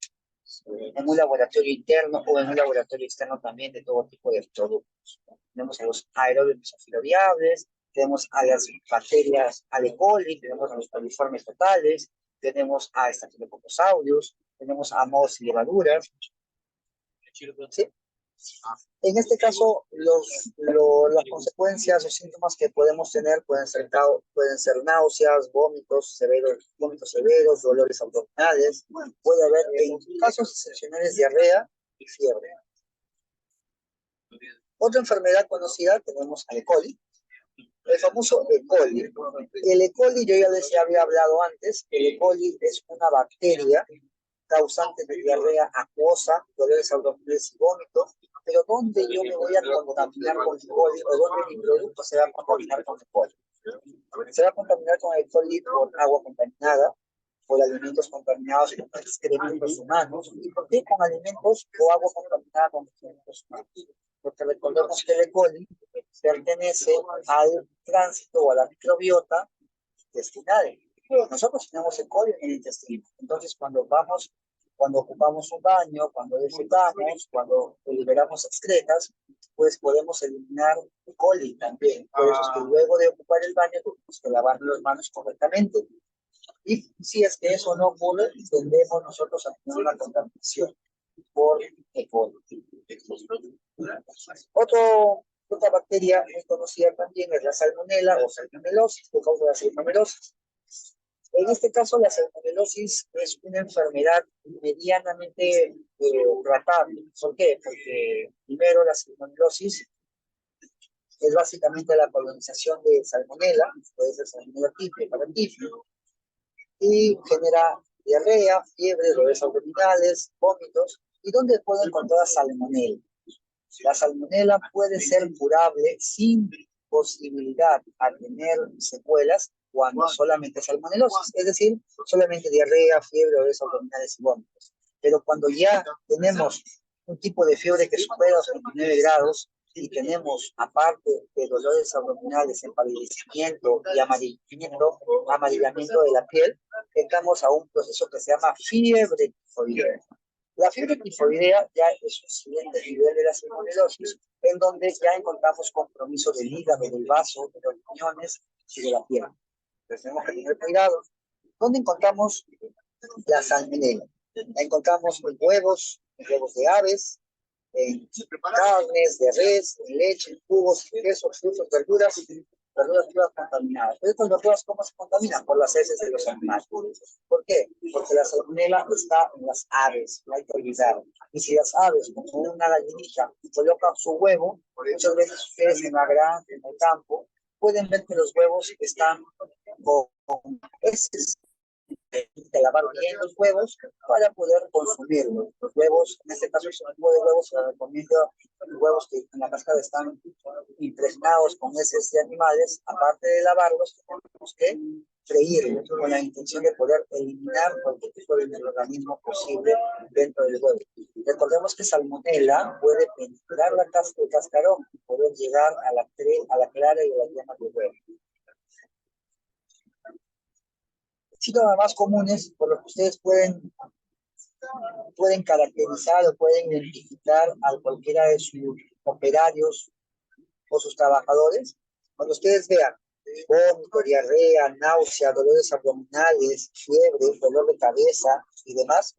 laboratorio interno o en un laboratorio externo también de todo tipo de productos. Tenemos a los aerobios filoviables, tenemos a las bacterias E. coli, tenemos a los coliformes totales, tenemos a Staphylococcus aureus, tenemos a mohos y levaduras. ¿Sí? En este caso, las consecuencias o síntomas que podemos tener pueden ser náuseas, vómitos severos, dolores abdominales, puede haber en casos excepcionales diarrea y fiebre. Otra enfermedad conocida tenemos al E. coli, el famoso E. coli. El E. coli, yo ya les había hablado antes, el E. coli es una bacteria causante de diarrea acuosa, dolores abdominales y vómitos, pero ¿dónde yo me voy a contaminar con E. coli o dónde mi producto se va a contaminar con E. coli? Se va a contaminar con E. coli por agua contaminada, por alimentos contaminados con excrementos humanos. ¿Y por qué con alimentos o agua contaminada con excrementos humanos? Porque recordemos que el E. coli pertenece al tránsito o a la microbiota intestinal. Nosotros tenemos E. coli en el intestino. Entonces, cuando ocupamos un baño, cuando defecamos, cuando liberamos excretas, pues podemos eliminar E. coli también. Por eso es que luego de ocupar el baño tenemos que lavar las manos correctamente. Y si es que eso no ocurre, tendemos nosotros a tener una contaminación por E. coli. Otra bacteria muy conocida también es la salmonela o salmonelosis, que causa la salmonelosis. En este caso, la salmonelosis es una enfermedad medianamente tratable. ¿Por qué? Porque primero la salmonelosis es básicamente la colonización de salmonela, puede ser salmonela típica, y genera diarrea, fiebre, dolores abdominales, vómitos. ¿Y dónde puedo encontrar salmonela? La salmonela puede ser curable sin posibilidad a tener secuelas cuando solamente salmonelosis, es decir, solamente diarrea, fiebre, dolores abdominales y vómitos. Pero cuando ya tenemos un tipo de fiebre que supera los 29 grados y tenemos, aparte de dolores abdominales, empalidecimiento y amarillamiento de la piel, entramos a un proceso que se llama fiebre tifoidea. La fiebre tifoidea ya es un siguiente nivel de la salmonelosis, en donde ya encontramos compromiso del hígado, del vaso, de los riñones y de la piel. Entonces tenemos que tener cuidado. ¿Dónde encontramos la salmonela? La encontramos en huevos de aves, en carnes de res, en leche, en jugos, en quesos, frutos, verduras vivas contaminadas. Estas verduras, ¿cómo se contaminan? Por las heces de los animales. ¿Por qué? Porque la salmonela está en las aves, no hay que olvidar. Y si las aves, como una gallinita, colocan su huevo, muchas veces ustedes en la granja, en el campo, pueden ver que los huevos están con heces, de lavar bien los huevos para poder consumirlos. Los huevos, en este caso, el tipo de huevos se recomienda los huevos que en la cascada están impregnados con heces de animales. Aparte de lavarlos, tenemos que freírlos con la intención de poder eliminar cualquier tipo de microorganismo posible dentro del huevo. Recordemos que salmonela puede penetrar el cascarón y poder llegar a la clara y a la yema del huevo. Síntomas más comunes por los que ustedes pueden caracterizar o pueden identificar a cualquiera de sus operarios o sus trabajadores. Cuando ustedes vean vómito, diarrea, náusea, dolores abdominales, fiebre, dolor de cabeza y demás,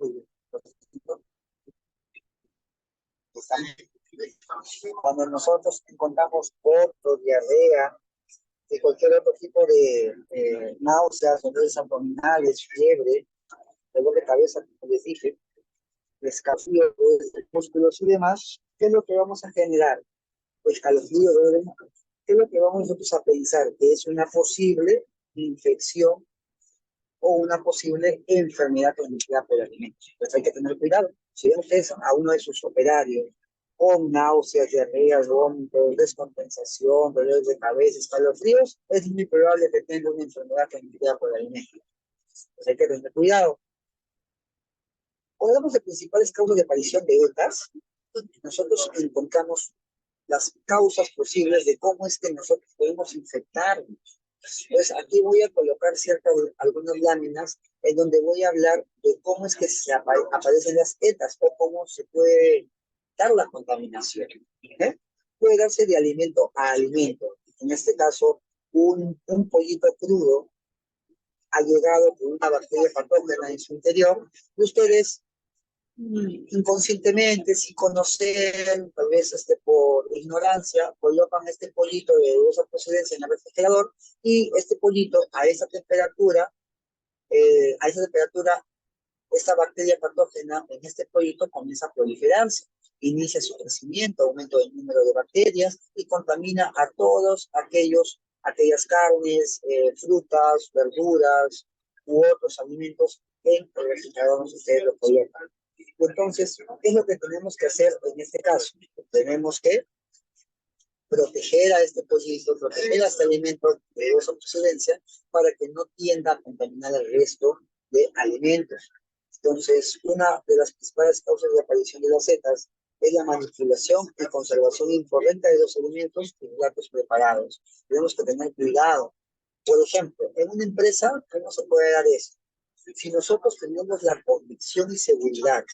cuando nosotros encontramos vómito, diarrea, y cualquier otro tipo de náuseas, dolores abdominales, fiebre, dolor de cabeza, como les dije, escalofríos, músculos y demás, ¿qué es lo que vamos a generar? Escalofríos, ¿qué es lo que vamos nosotros a pensar? Que es una posible infección o una posible enfermedad transmitida por alimentos. Pues hay que tener cuidado. Si ven ustedes a uno de sus operarios con náuseas, diarreas, vómitos, descompensación, dolores de cabeza, escalofríos, es muy probable que tenga una enfermedad transmitida por alimentos. Pues hay que tener cuidado. Cuando hablamos de principales causas de aparición de ETAs, nosotros encontramos las causas posibles de cómo es que nosotros podemos infectarnos. Entonces, aquí voy a colocar algunas láminas en donde voy a hablar de cómo es que aparecen las ETAs o cómo se puede dar la contaminación. ¿Eh? Puede darse de alimento a alimento. En este caso, un pollito crudo ha llegado con una bacteria patógena en su interior y ustedes inconscientemente, sin conocer, tal vez por ignorancia, colocan este pollito de dudosa procedencia en el refrigerador y este pollito a esa temperatura, esta bacteria patógena en este pollito comienza a proliferarse, inicia su crecimiento, aumento del número de bacterias y contamina a aquellas carnes, frutas, verduras u otros alimentos en el refrigerador donde ustedes lo colocan. Entonces, ¿qué es lo que tenemos que hacer en este caso? Tenemos que proteger a este pollito, proteger a este alimento de dudosa procedencia para que no tienda a contaminar el resto de alimentos. Entonces, una de las principales causas de aparición de las setas es la manipulación y conservación incorrecta de los alimentos y platos preparados. Tenemos que tener cuidado. Por ejemplo, en una empresa, ¿cómo se puede dar eso? Si nosotros tenemos la convicción y seguridad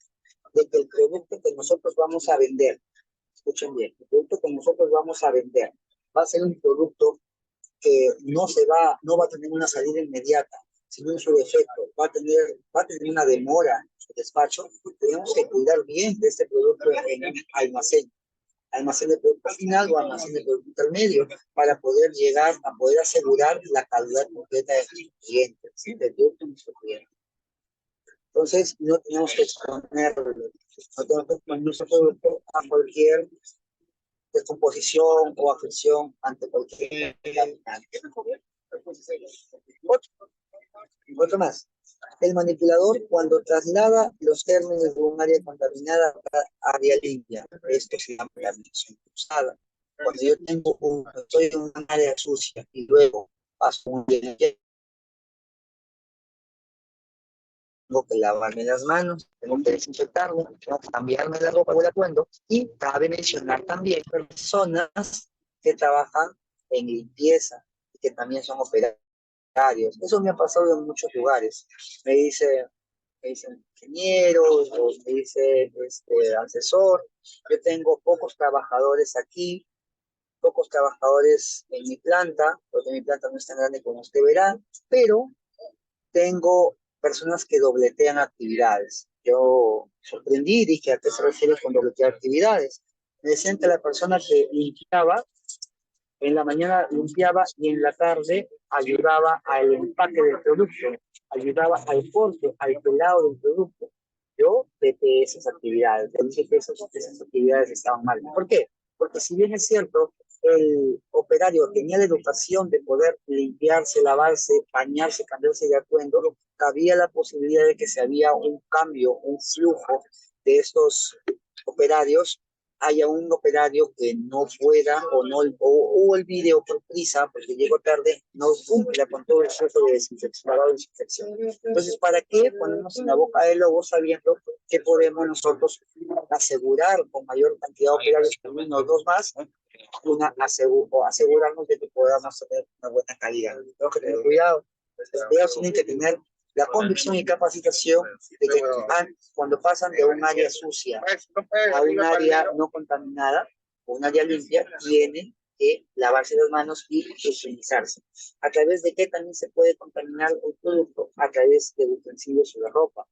de que el producto que nosotros vamos a vender, escuchen bien, el producto que nosotros vamos a vender va a ser un producto que no va a tener una salida inmediata, sino en su defecto va a tener una demora en su despacho. Tenemos que cuidar bien de este producto en un almacén de producto final o almacén de producto intermedio, para poder llegar a poder asegurar la calidad completa de nuestro cliente, ¿sí? Del producto de nuestro cliente. Entonces, no tenemos que exponerlo, no tenemos que exponer nuestro producto a cualquier descomposición o afección ante cualquier contaminante. Otro más. El manipulador, cuando traslada los gérmenes de un área contaminada a área limpia, esto se llama contaminación cruzada. Cuando yo estoy en un área sucia y luego paso un día, tengo que lavarme las manos, tengo que desinfectarme, tengo que cambiarme la ropa o el atuendo, y cabe mencionar también personas que trabajan en limpieza y que también son operarios. Eso me ha pasado en muchos lugares. Me dicen ingeniero, o me dice asesor. Yo tengo pocos trabajadores aquí, pocos trabajadores en mi planta, porque mi planta no es tan grande como usted verá, pero tengo personas que dobletean actividades. Yo sorprendí y dije, ¿a qué se refiere con dobletear actividades? Me decían que la persona que limpiaba, en la mañana limpiaba y en la tarde ayudaba al empaque del producto, ayudaba al corte, al pelado del producto. Yo veté esas actividades, yo dije que esas actividades estaban mal. ¿Por qué? Porque si bien es cierto, el operario tenía la educación de poder limpiarse, lavarse, bañarse, cambiarse de atuendo, cabía la posibilidad de que si había un cambio, un flujo de estos operarios, haya un operario que no pueda o olvide o por prisa, porque llegó tarde, no cumpla con todo el proceso de desinfección. Entonces, ¿para qué ponemos en la boca del lobo sabiendo que podemos nosotros asegurar con mayor cantidad de operarios, por uno o dos más, o asegurarnos de que podamos tener una buena calidad? Tengo que tener cuidado. Los empleados tienen que tener la convicción y capacitación de que cuando pasan de un área sucia a un área no contaminada, o un área limpia, tienen que lavarse las manos y higienizarse. ¿A través de qué también se puede contaminar el producto? A través de utensilios o de ropa.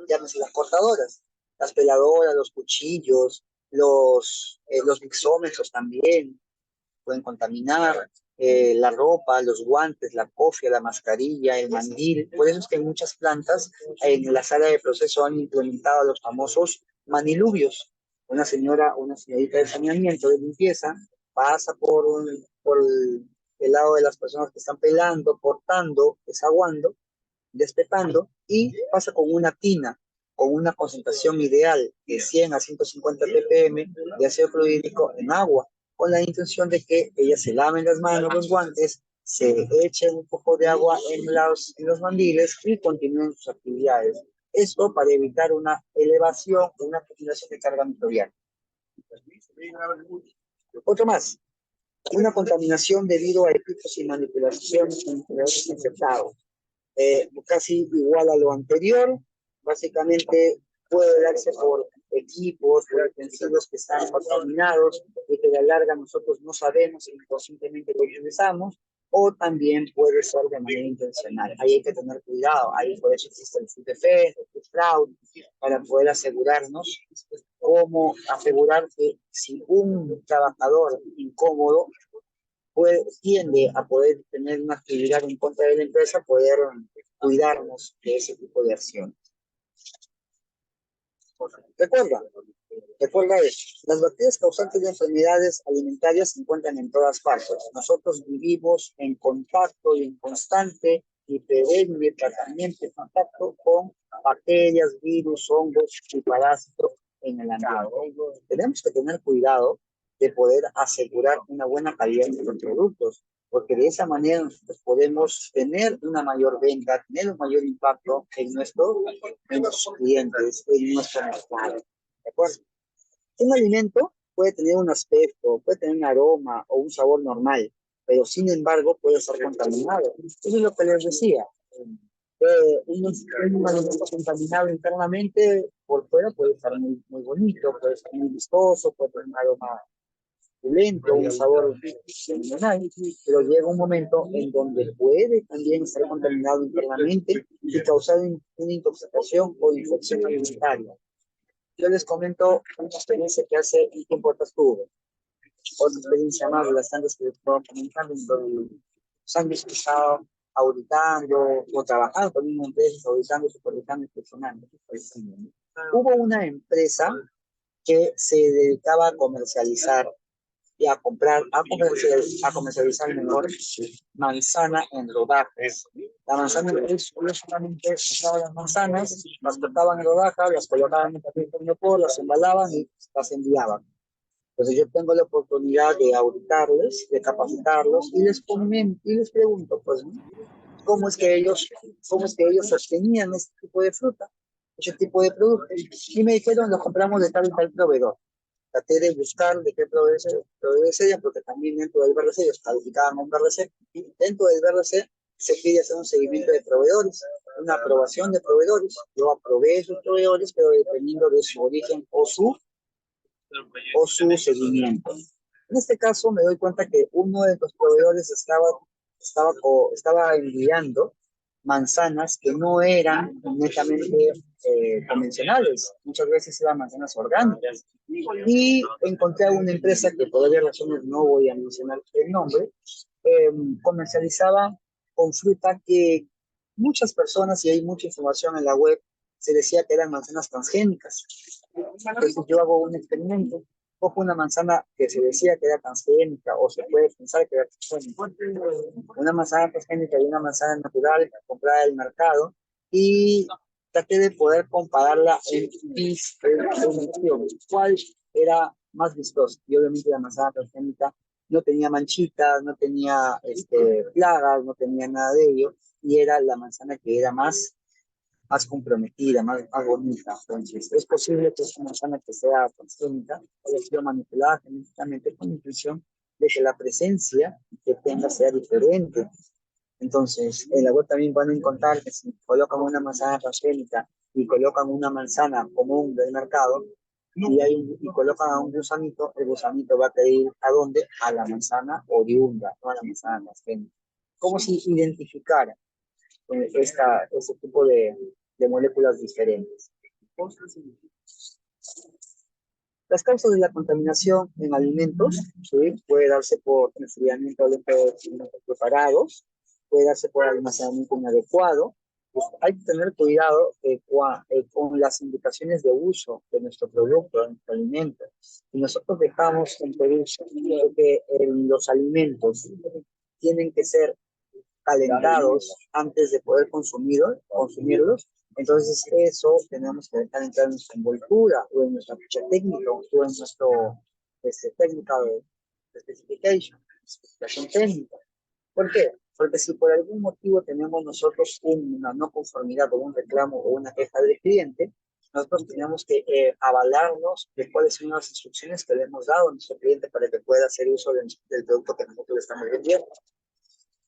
Llámese las cortadoras, las peladoras, los cuchillos, los mixómetros también pueden contaminar, la ropa, los guantes, la cofia, la mascarilla, el mandil. Por eso es que en muchas plantas, en la sala de proceso, han implementado los famosos manilubios. Una señorita de saneamiento, de limpieza, pasa por el lado de las personas que están pelando, cortando, desaguando, despetando, y pasa con una tina con una concentración ideal de 100 a 150 ppm de ácido clorhídrico en agua, con la intención de que ellas se laven las manos, los guantes, se echen un poco de agua en los mandiles y continúen sus actividades. Esto para evitar una elevación, una acumulación de carga microbiana. Otro más. Una contaminación debido a equipos y manipulaciones en proveedores infectados. Casi igual a lo anterior, básicamente puede darse por equipos, por utensilios que están contaminados y que a la larga nosotros no sabemos y inconscientemente lo utilizamos, o también puede ser de manera intencional. Ahí hay que tener cuidado, ahí por eso existe el food defense, el food fraud, para poder asegurarnos cómo asegurar que si un trabajador incómodo tiende a poder tener una actividad en contra de la empresa, poder cuidarnos de ese tipo de acciones. Recuerda, recuerda eso. Las bacterias causantes de enfermedades alimentarias se encuentran en todas partes. Nosotros vivimos en contacto y en constante y perenne tratamiento y contacto con bacterias, virus, hongos y parásitos en el ambiente. Tenemos que tener cuidado de poder asegurar una buena calidad de los productos, porque de esa manera nosotros podemos tener una mayor venta, tener un mayor impacto en nuestros clientes, en nuestro mercado. ¿De acuerdo? Un alimento puede tener un aspecto, puede tener un aroma o un sabor normal, pero sin embargo puede estar contaminado. Eso es lo que les decía. Un alimento contaminado internamente, por fuera puede estar muy, muy bonito, puede estar muy vistoso, puede tener un aroma lento, un sabor fenomenal, pero llega un momento en donde puede también estar contaminado internamente y causar una intoxicación o infección alimentaria. Yo les comento una experiencia que hace un tiempo atrás tuve. Otra experiencia más de las tantas que les puedo comentar dentro de los años que he estado auditando o trabajando con una empresa, auditando, supervisando y personando. Hubo una empresa que se dedicaba a comercializar y a comercializar mejor manzana en rodajas. La manzana es solamente sacaban las manzanas, las cortaban en rodajas, las colocaban en papel por las embalaban y las enviaban. Entonces yo tengo la oportunidad de auditarles, de capacitarlos y les comento y les pregunto, pues, cómo es que ellos sostenían este tipo de fruta, ese tipo de productos. Y me dijeron, lo compramos de tal y tal proveedor. Traté de buscar de qué proveedor sería, porque también dentro del BRC ellos calificaban un BRC, y dentro del BRC se pide hacer un seguimiento de proveedores, una aprobación de proveedores. Yo aprobé esos proveedores, pero dependiendo de su origen o su seguimiento. En este caso me doy cuenta que uno de los proveedores estaba enviando manzanas que no eran netamente convencionales, muchas veces eran manzanas orgánicas. Y encontré a una empresa que por varias razones no voy a mencionar el nombre, comercializaba con fruta que muchas personas, y hay mucha información en la web, se decía que eran manzanas transgénicas. Entonces yo hago un experimento, cojo una manzana que se decía que era transgénica o se puede pensar que era transgénica, una manzana transgénica y una manzana natural comprada del mercado, y traté de poder compararla en cuál era más vistosa. Y obviamente la manzana transgénica no tenía manchitas, no tenía plagas, no tenía nada de ello, y era la manzana que era más comprometida, más bonita. Entonces, es posible que esa manzana que sea transgénica haya sido manipulada genéticamente con la intención de que la presencia que tenga sea diferente. Entonces, en la web también van a encontrar que si colocan una manzana transgénica y colocan una manzana común del mercado y colocan a un gusanito, el gusanito va a querer ir ¿a dónde? A la manzana oriunda, no a la manzana transgénica. Como si identificara ese tipo de moléculas diferentes. Las causas de la contaminación en alimentos, ¿sí? Puede darse por enfriamiento de alimentos preparados, puede darse por almacenamiento inadecuado. Pues hay que tener cuidado con las indicaciones de uso de nuestro producto, de nuestro alimento. Si nosotros dejamos en Perú que los alimentos tienen que ser calentados antes de poder consumirlos, entonces eso tenemos que dejar entrar en nuestra envoltura o en nuestra ficha técnica o en nuestro técnica de especificación técnica. ¿Por qué? Porque si por algún motivo tenemos nosotros una no conformidad o un reclamo o una queja del cliente, nosotros tenemos que avalarnos de cuáles son las instrucciones que le hemos dado a nuestro cliente para que pueda hacer uso del producto que nosotros le estamos vendiendo.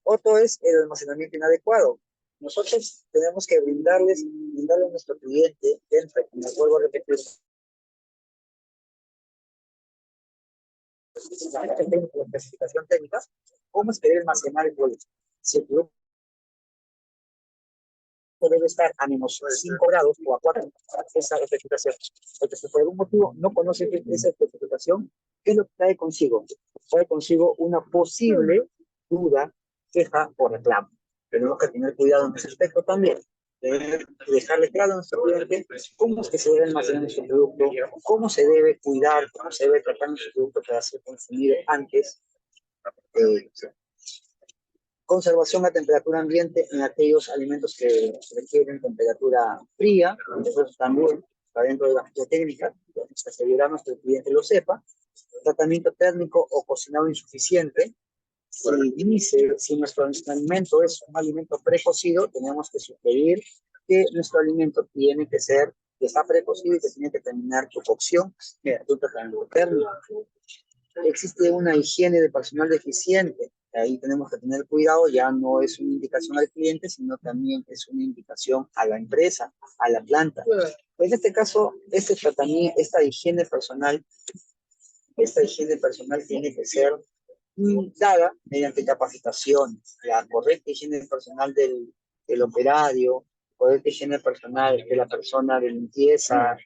Otro es el almacenamiento inadecuado. Nosotros tenemos que brindarle a nuestro cliente, dentro, como vuelvo a repetir, la especificación técnica, cómo es que debe almacenar el producto. Si el producto debe estar a menos 5 grados o a 4 esa especificación. Porque si por algún motivo no conoce esa especificación, ¿qué es lo que trae consigo? Trae consigo una posible duda, queja o reclamo. Tenemos que tener cuidado en ese aspecto también. Debe dejarle claro a nuestro cliente cómo es que se debe almacenar nuestro producto, cómo se debe cuidar, cómo se debe tratar nuestro producto para ser consumido antes. Conservación a temperatura ambiente en aquellos alimentos que requieren temperatura fría, entonces también está dentro de la técnica, que asegurarnos que el cliente lo sepa. Tratamiento térmico o cocinado insuficiente. Si nuestro alimento es un alimento precocido, tenemos que sugerir que nuestro alimento tiene que ser, que está precocido y que tiene que terminar su cocción mediante un tratamiento térmico. Existe una higiene de personal deficiente. Ahí tenemos que tener cuidado, ya no es una indicación al cliente, sino también es una indicación a la empresa, a la planta. En este caso, esta higiene personal tiene que ser dada mediante capacitación, la correcta higiene personal del operario, correcta higiene personal de la persona de limpieza,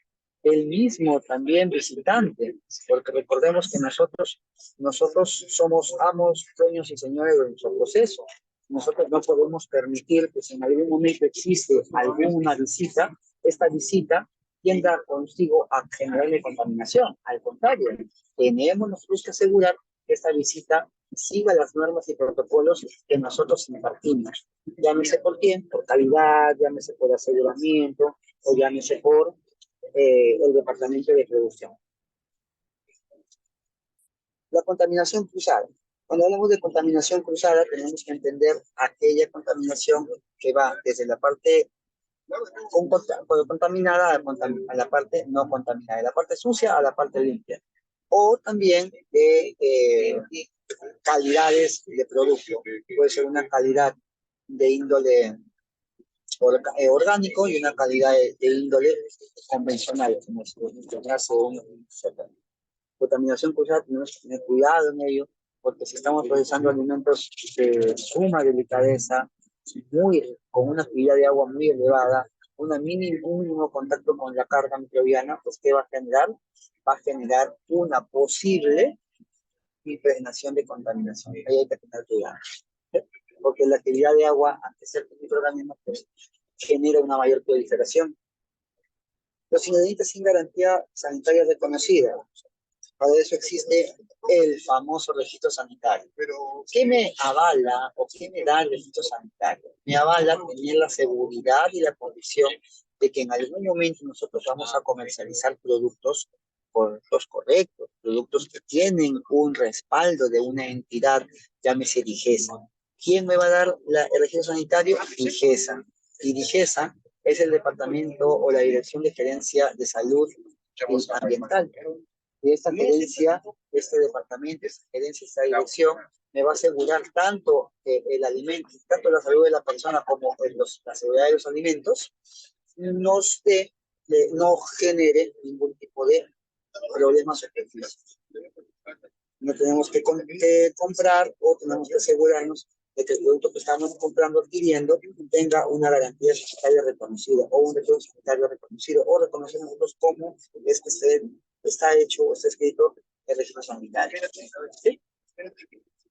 el mismo también visitante, porque recordemos que nosotros somos amos, dueños y señores de nuestro proceso. Nosotros no podemos permitir que si en algún momento existe alguna visita, esta visita tienda consigo a generarle contaminación. Al contrario, tenemos nosotros que asegurar que esta visita siga las normas y protocolos que nosotros impartimos. Llámese por quién, por calidad, llámese por aseguramiento o llámese por el departamento de producción. La contaminación cruzada. Cuando hablamos de contaminación cruzada, tenemos que entender aquella contaminación que va desde la parte contaminada a la parte no contaminada, de la parte sucia a la parte limpia. O también de calidades de producto. Puede ser una calidad de índole orgánico y una calidad de índole convencional, como contaminación cruzada, tenemos que tener cuidado en ello, porque si estamos procesando alimentos de suma delicadeza, con una actividad de agua muy elevada, un mínimo contacto con la carga microbiana, pues ¿qué va a generar? Va a generar una posible impregnación de contaminación. Ahí hay que tener cuidado. Porque la actividad de agua, ante ciertos microorganismos, pues, genera una mayor proliferación. Los ingredientes sin garantía sanitaria reconocida. Para eso existe el famoso registro sanitario. Pero, ¿qué me avala o qué me da el registro sanitario? Me avala tener la seguridad y la condición de que en algún momento nosotros vamos a comercializar productos correctos, productos que tienen un respaldo de una entidad, llámese DIGESA. ¿Quién me va a dar el registro sanitario? DIGESA. Y DIGESA es el departamento o la Dirección de Gerencia de Salud Ambiental. Y esta gerencia, este departamento, esta gerencia, esta dirección, me va a asegurar tanto el alimento, tanto la salud de la persona como la seguridad de los alimentos, no genere ningún tipo de problemas o beneficios. No tenemos que comprar o tenemos que asegurarnos de que el producto que estamos comprando, adquiriendo, tenga una garantía sanitaria reconocida o un registro sanitario reconocido o reconocemos nosotros cómo es que está hecho o está escrito el registro sanitario. ¿Sí?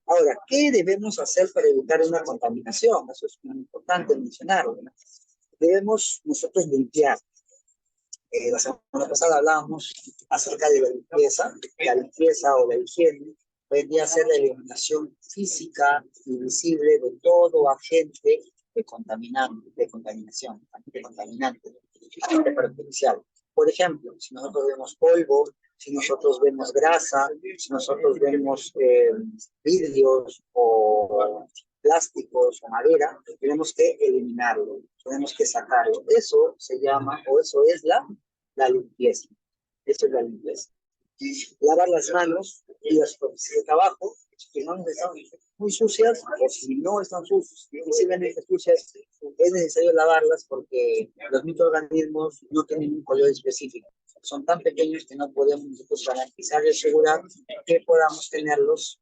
Ahora, ¿qué debemos hacer para evitar una contaminación? Eso es muy importante mencionarlo. Debemos nosotros limpiar. La semana pasada hablábamos acerca de la limpieza o la higiene, vendría a ser la eliminación física y visible de todo agente de contaminación, agente contaminante, agente perjudicial. Por ejemplo, si nosotros vemos polvo, si nosotros vemos grasa, si nosotros vemos vidrios o plásticos o madera, tenemos que eliminarlo, tenemos que sacarlo. Eso se llama, o eso es la la limpieza. Eso es la limpieza. Lavar las manos y las superficies de trabajo, que no están muy sucias, o si no están sucias, visiblemente sucias, es necesario lavarlas porque los microorganismos no tienen un color específico. Son tan pequeños que no podemos nosotros garantizar y asegurar que podamos tenerlos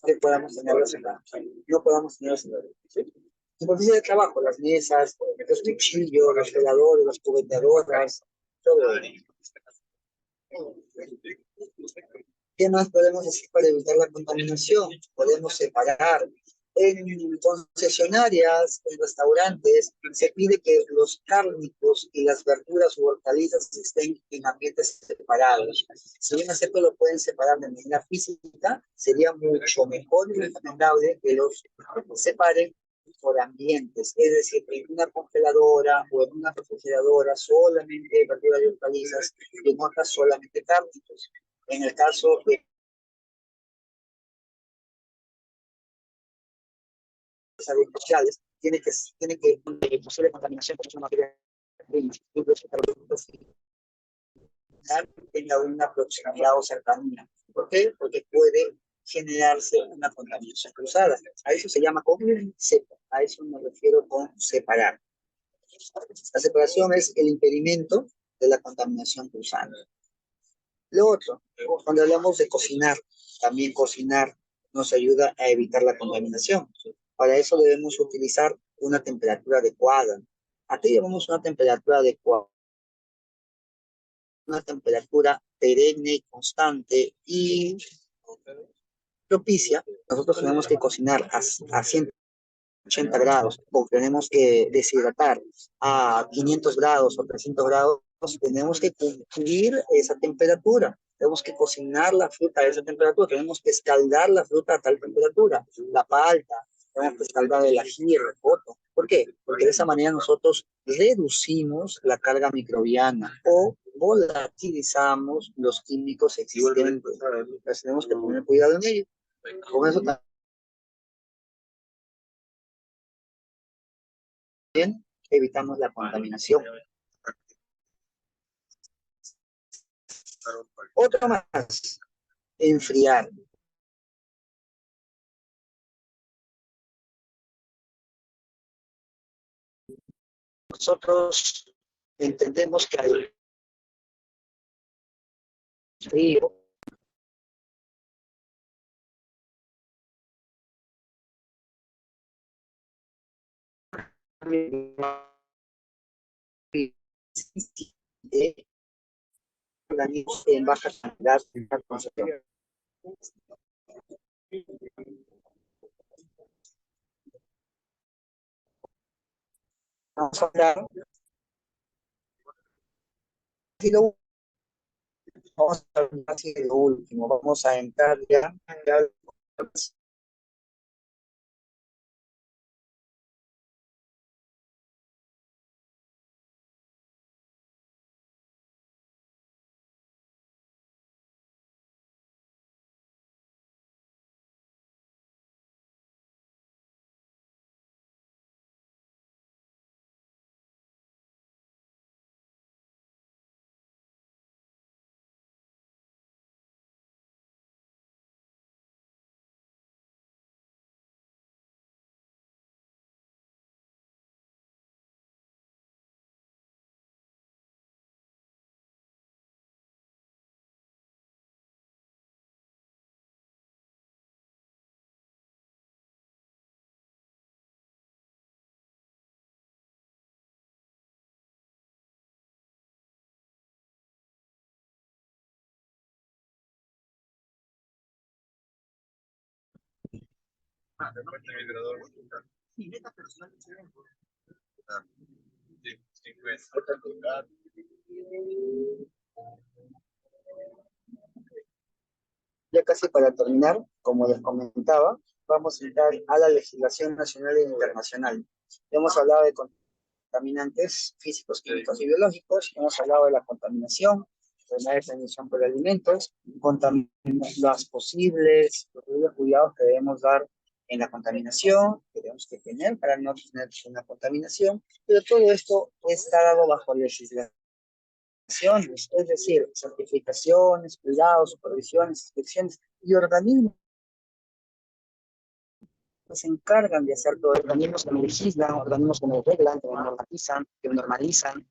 acá. No podamos tenerlos en la ¿sí? Superficie de trabajo, las mesas, los cuchillos, los peladores, las cubeteadoras, todo ello. ¿Qué más podemos hacer para evitar la contaminación? Podemos separar. En concesionarias, en restaurantes, se pide que los cárnicos y las verduras u hortalizas estén en ambientes separados. Si bien acepto lo pueden separar de manera física, sería mucho mejor y recomendable que los separen por ambientes, es decir, en una congeladora o en una refrigeradora solamente verduras y hortalizas y en otras solamente cárnicos. En el caso de las agroindustriales, tiene que posible contaminación por una materia prima, tenga una proximidad o cercanía. ¿Por qué? Porque puede generarse una contaminación cruzada. A eso se llama con a eso me refiero con separar. La separación es el impedimento de la contaminación cruzada. Lo otro, cuando hablamos de cocinar, también cocinar nos ayuda a evitar la contaminación. Para eso debemos utilizar una temperatura adecuada. Aquí llevamos una temperatura adecuada, una temperatura perenne y constante y propicia. Nosotros tenemos que cocinar a 180 grados o tenemos que deshidratar a 500 grados o 300 grados, tenemos que cumplir esa temperatura. Tenemos que cocinar la fruta a esa temperatura, tenemos que escaldar la fruta a tal temperatura, la palta, tenemos que escaldar el ají, el rocoto. ¿Por qué? Porque de esa manera nosotros reducimos la carga microbiana o volatilizamos los químicos existentes. Entonces tenemos que tener cuidado en ello. Con eso también evitamos la contaminación. Otro más, enfriar. Nosotros entendemos que hay frío, organismos en baja cantidad de concentración. Vamos a hablar de lo, vamos a hablar de lo último, vamos a entrar ya ya casi para terminar, como les comentaba, vamos a entrar a la legislación nacional e internacional. Hemos hablado de contaminantes físicos, químicos y biológicos, hemos hablado de la contaminación, de la definición por alimentos, los posibles cuidados que debemos dar en la contaminación, que tenemos que tener para no tener una contaminación, pero todo esto está dado bajo legislación es decir, certificaciones, cuidados, supervisiones, inspecciones y organismos que se encargan de hacer todo, organismos que me legislan, organismos que me reglan, que me normatizan, que me normalizan.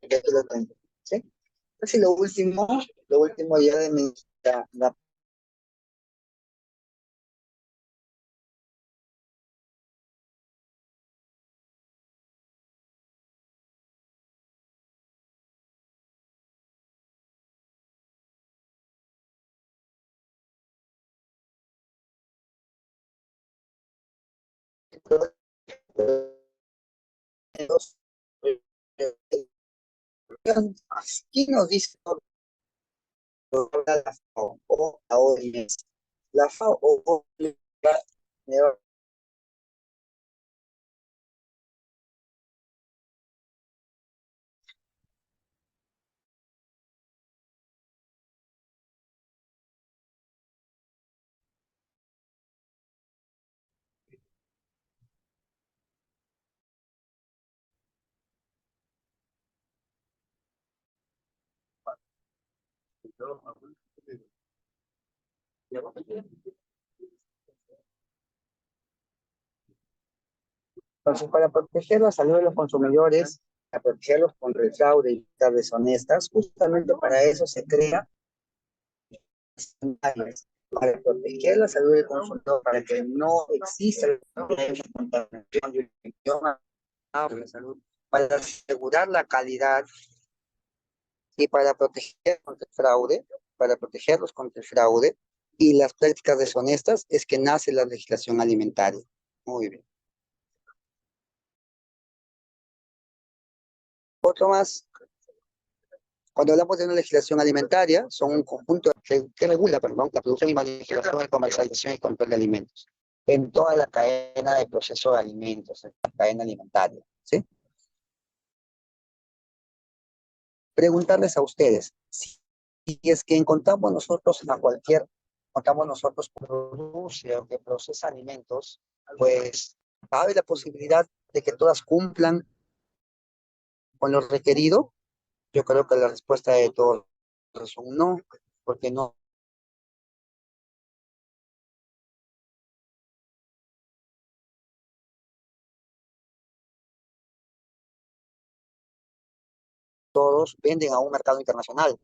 Ya te lo tengo, ¿sí? Entonces lo último ya de mi, la aquí nos dice la FAO o la OMS. La FAO o OMS entonces, para proteger la salud de los consumidores, para protegerlos contra el fraude y las deshonestas, justamente para eso se crea para proteger la salud del consumidor, para que no exista la contaminación de la salud, para asegurar la calidad y para proteger contra el fraude, para protegerlos contra el fraude y las prácticas deshonestas, es que nace la legislación alimentaria. Muy bien. Otro más. Cuando hablamos de una legislación alimentaria, son un conjunto que regula, perdón, la producción y manipulación, y comercialización y control de alimentos en toda la cadena de proceso de alimentos, en la cadena alimentaria, ¿sí? Preguntarles a ustedes, si es que encontramos nosotros encontramos nosotros que produce o que procesa alimentos, pues cabe la posibilidad de que todas cumplan con lo requerido. Yo creo que la respuesta de todos es un no, porque no todos venden a un mercado internacional.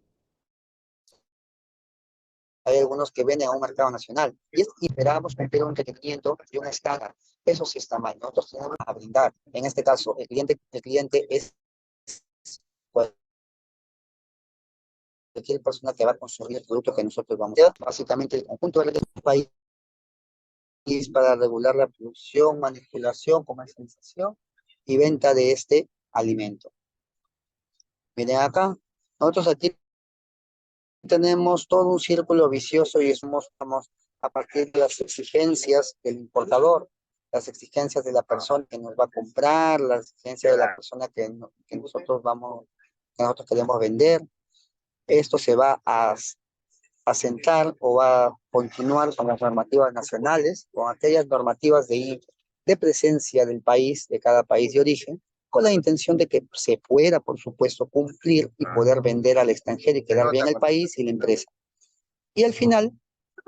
Hay algunos que venden a un mercado nacional. Y esperamos cumplir un entretenimiento y un estándar. Eso sí está mal. Nosotros tenemos a brindar. En este caso, el cliente es cualquier persona que va a consumir el producto que nosotros vamos a hacer. Básicamente, el conjunto de leyes del país para regular la producción, manipulación, comercialización y venta de este alimento. Miren acá, nosotros aquí tenemos todo un círculo vicioso y estamos a partir de las exigencias del importador, las exigencias de la persona que nos va a comprar, las exigencias de la persona que que nosotros queremos vender. Esto se va a sentar o va a continuar con las normativas nacionales, con aquellas normativas de presencia del país, de cada país de origen, con la intención de que se pueda, por supuesto, cumplir y poder vender al extranjero y quedar bien el país y la empresa. Y al final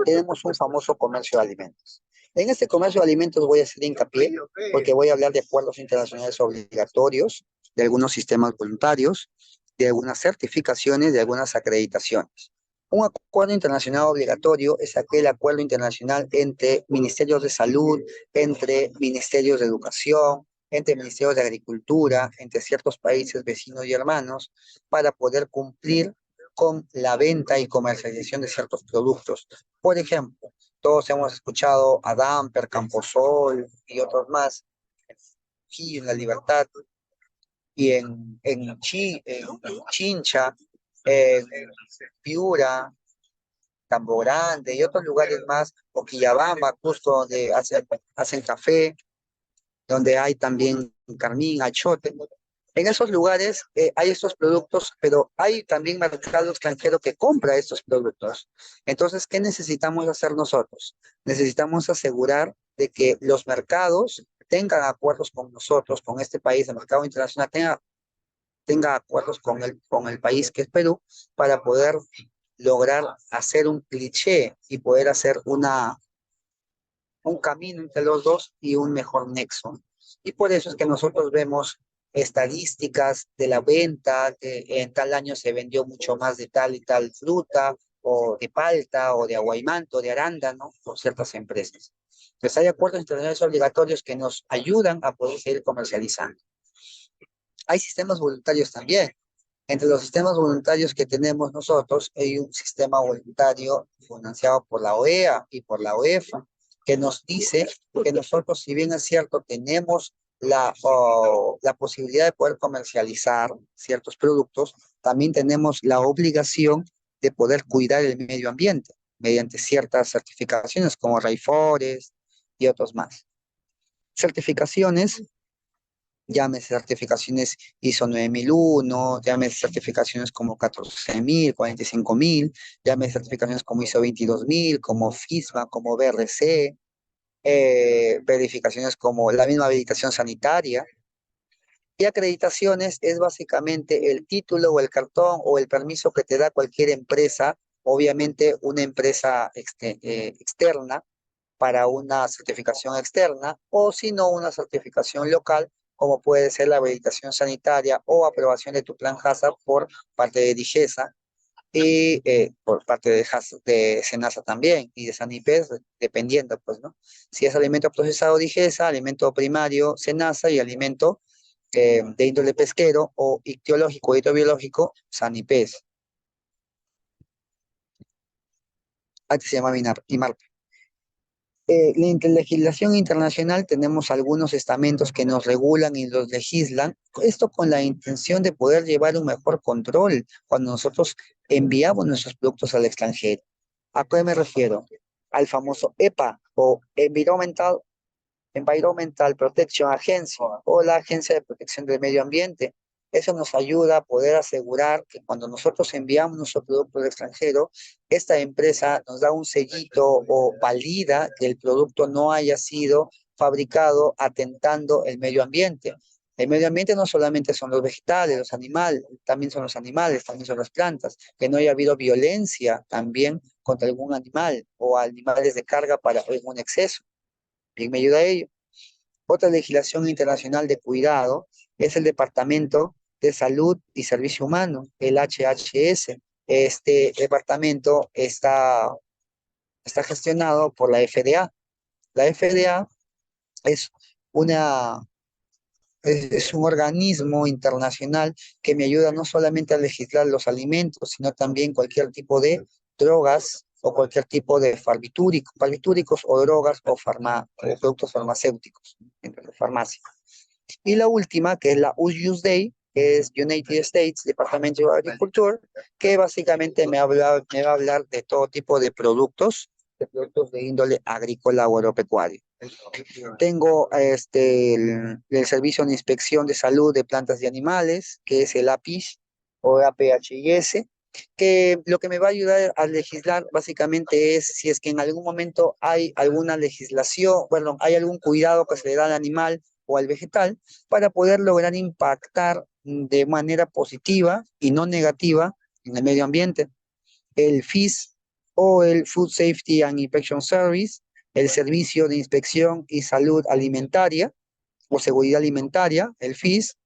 tenemos un famoso comercio de alimentos. En este comercio de alimentos voy a hacer hincapié porque voy a hablar de acuerdos internacionales obligatorios, de algunos sistemas voluntarios, de algunas certificaciones, de algunas acreditaciones. Un acuerdo internacional obligatorio es aquel acuerdo internacional entre ministerios de salud, entre ministerios de educación, entre ministerios de agricultura, entre ciertos países vecinos y hermanos, para poder cumplir con la venta y comercialización de ciertos productos. Por ejemplo, todos hemos escuchado a Damper, Camposol y otros más, aquí en La Libertad y en Chincha, en Piura, Campo Grande y otros lugares más, o Quillabamba, Cusco, donde hacen café, donde hay también carmín, achote. En esos lugares hay estos productos, pero hay también mercado extranjero que compra estos productos. Entonces, ¿qué necesitamos hacer nosotros? Necesitamos asegurar de que los mercados tengan acuerdos con nosotros, con este país, el mercado internacional tenga acuerdos con el país que es Perú, para poder lograr hacer un cliché y poder hacer un camino entre los dos y un mejor nexo. Y por eso es que nosotros vemos estadísticas de la venta, que en tal año se vendió mucho más de tal y tal fruta, o de palta, o de aguaimanto, de arándano, por ciertas empresas. Entonces hay acuerdos internacionales obligatorios que nos ayudan a poder seguir comercializando. Hay sistemas voluntarios también. Entre los sistemas voluntarios que tenemos nosotros, hay un sistema voluntario financiado por la OEA y por la UEFA, que nos dice que nosotros, si bien es cierto, tenemos la posibilidad de poder comercializar ciertos productos, también tenemos la obligación de poder cuidar el medio ambiente mediante ciertas certificaciones como Rainforest y otros más. Certificaciones, llámese certificaciones ISO 9001, llámese certificaciones como 14000, 45000, llámese certificaciones como ISO 22000, como FISMA, como BRC, verificaciones como la misma habilitación sanitaria. Y acreditaciones es básicamente el título o el cartón o el permiso que te da cualquier empresa, obviamente una empresa externa, para una certificación externa, o si no una certificación local, como puede ser la habilitación sanitaria o aprobación de tu plan HACCP por parte de DIGESA y por parte de SENASA también y de SANIPES, dependiendo, pues, ¿no? Si es alimento procesado DIGESA, alimento primario SENASA y alimento de índole pesquero o ictiológico o hidrobiológico SANIPES. Antes se llama IMARPE. En la legislación internacional tenemos algunos estamentos que nos regulan y los legislan, esto con la intención de poder llevar un mejor control cuando nosotros enviamos nuestros productos al extranjero. ¿A qué me refiero? Al famoso EPA o Environmental Protection Agency o la Agencia de Protección del Medio Ambiente. Eso nos ayuda a poder asegurar que cuando nosotros enviamos nuestro producto al extranjero, esta empresa nos da un sellito o valida que el producto no haya sido fabricado atentando el medio ambiente. El medio ambiente no solamente son los vegetales, los animales, también son los animales, también son las plantas, que no haya habido violencia también contra algún animal o animales de carga para un exceso. Bien, me ayuda a ello. Otra legislación internacional de cuidado es el Departamento de Salud y Servicio Humano, el HHS. Este departamento está gestionado por la FDA. La FDA es una, es un organismo internacional que me ayuda no solamente a legislar los alimentos, sino también cualquier tipo de drogas o cualquier tipo de barbitúricos o drogas o productos farmacéuticos dentro de la farmacia. Y la última, que es la USDA, que es United States Department of Agriculture, que básicamente me va a hablar de todo tipo de productos de índole agrícola o agropecuario. Tengo el Servicio de Inspección de Salud de Plantas y Animales, que es el APIS o APHIS, que lo que me va a ayudar a legislar básicamente es si es que en algún momento hay alguna legislación, bueno, hay algún cuidado que se le da al animal o al vegetal para poder lograr impactar de manera positiva y no negativa en el medio ambiente. El FIS o el Food Safety and Inspection Service, el Servicio de Inspección y Salud Alimentaria o Seguridad Alimentaria, el FIS.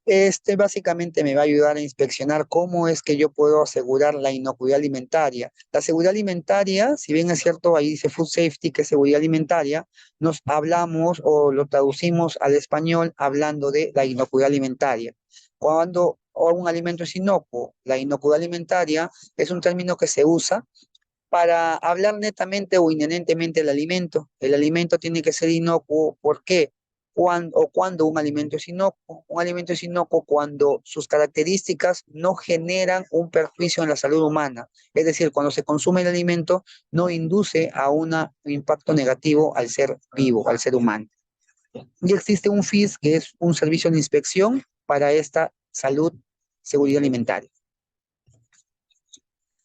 Este básicamente me va a ayudar a inspeccionar cómo es que yo puedo asegurar la inocuidad alimentaria. La seguridad alimentaria, si bien es cierto, ahí dice Food Safety, que es seguridad alimentaria, nos hablamos o lo traducimos al español hablando de la inocuidad alimentaria. Cuando un alimento es inocuo, la inocuidad alimentaria es un término que se usa para hablar netamente o inherentemente del alimento. El alimento tiene que ser inocuo. ¿Por qué? cuando un alimento es inocuo. Un alimento es inocuo cuando sus características no generan un perjuicio en la salud humana. Es decir, cuando se consume el alimento, no induce a un impacto negativo al ser vivo, al ser humano. Y existe un FIS, que es un servicio de inspección para esta salud, seguridad alimentaria.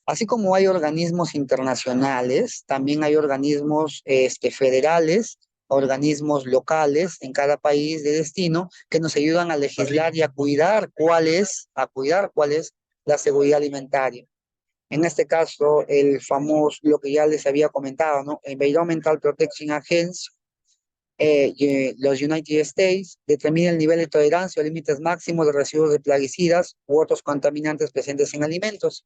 Así como hay organismos internacionales, también hay organismos federales, organismos locales en cada país de destino que nos ayudan a legislar y a cuidar cuál es la seguridad alimentaria. En este caso, el famoso, lo que ya les había comentado, ¿no? Environmental Protection Agency, los United States determina el nivel de tolerancia o límites máximos de residuos de plaguicidas u otros contaminantes presentes en alimentos.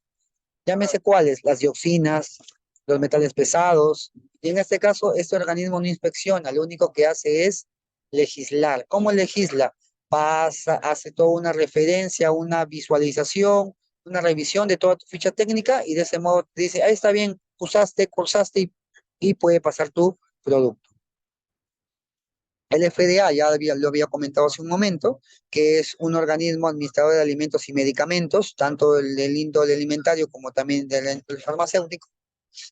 Llámese cuáles, las dioxinas, los metales pesados. Y en este caso, este organismo no inspecciona, lo único que hace es legislar. ¿Cómo legisla? Hace toda una referencia, una visualización, una revisión de toda tu ficha técnica y de ese modo te dice, ahí está bien, cursaste y puede pasar tu producto. El FDA, lo había comentado hace un momento, que es un organismo administrador de alimentos y medicamentos, tanto del índole alimentario como también del índole farmacéutico,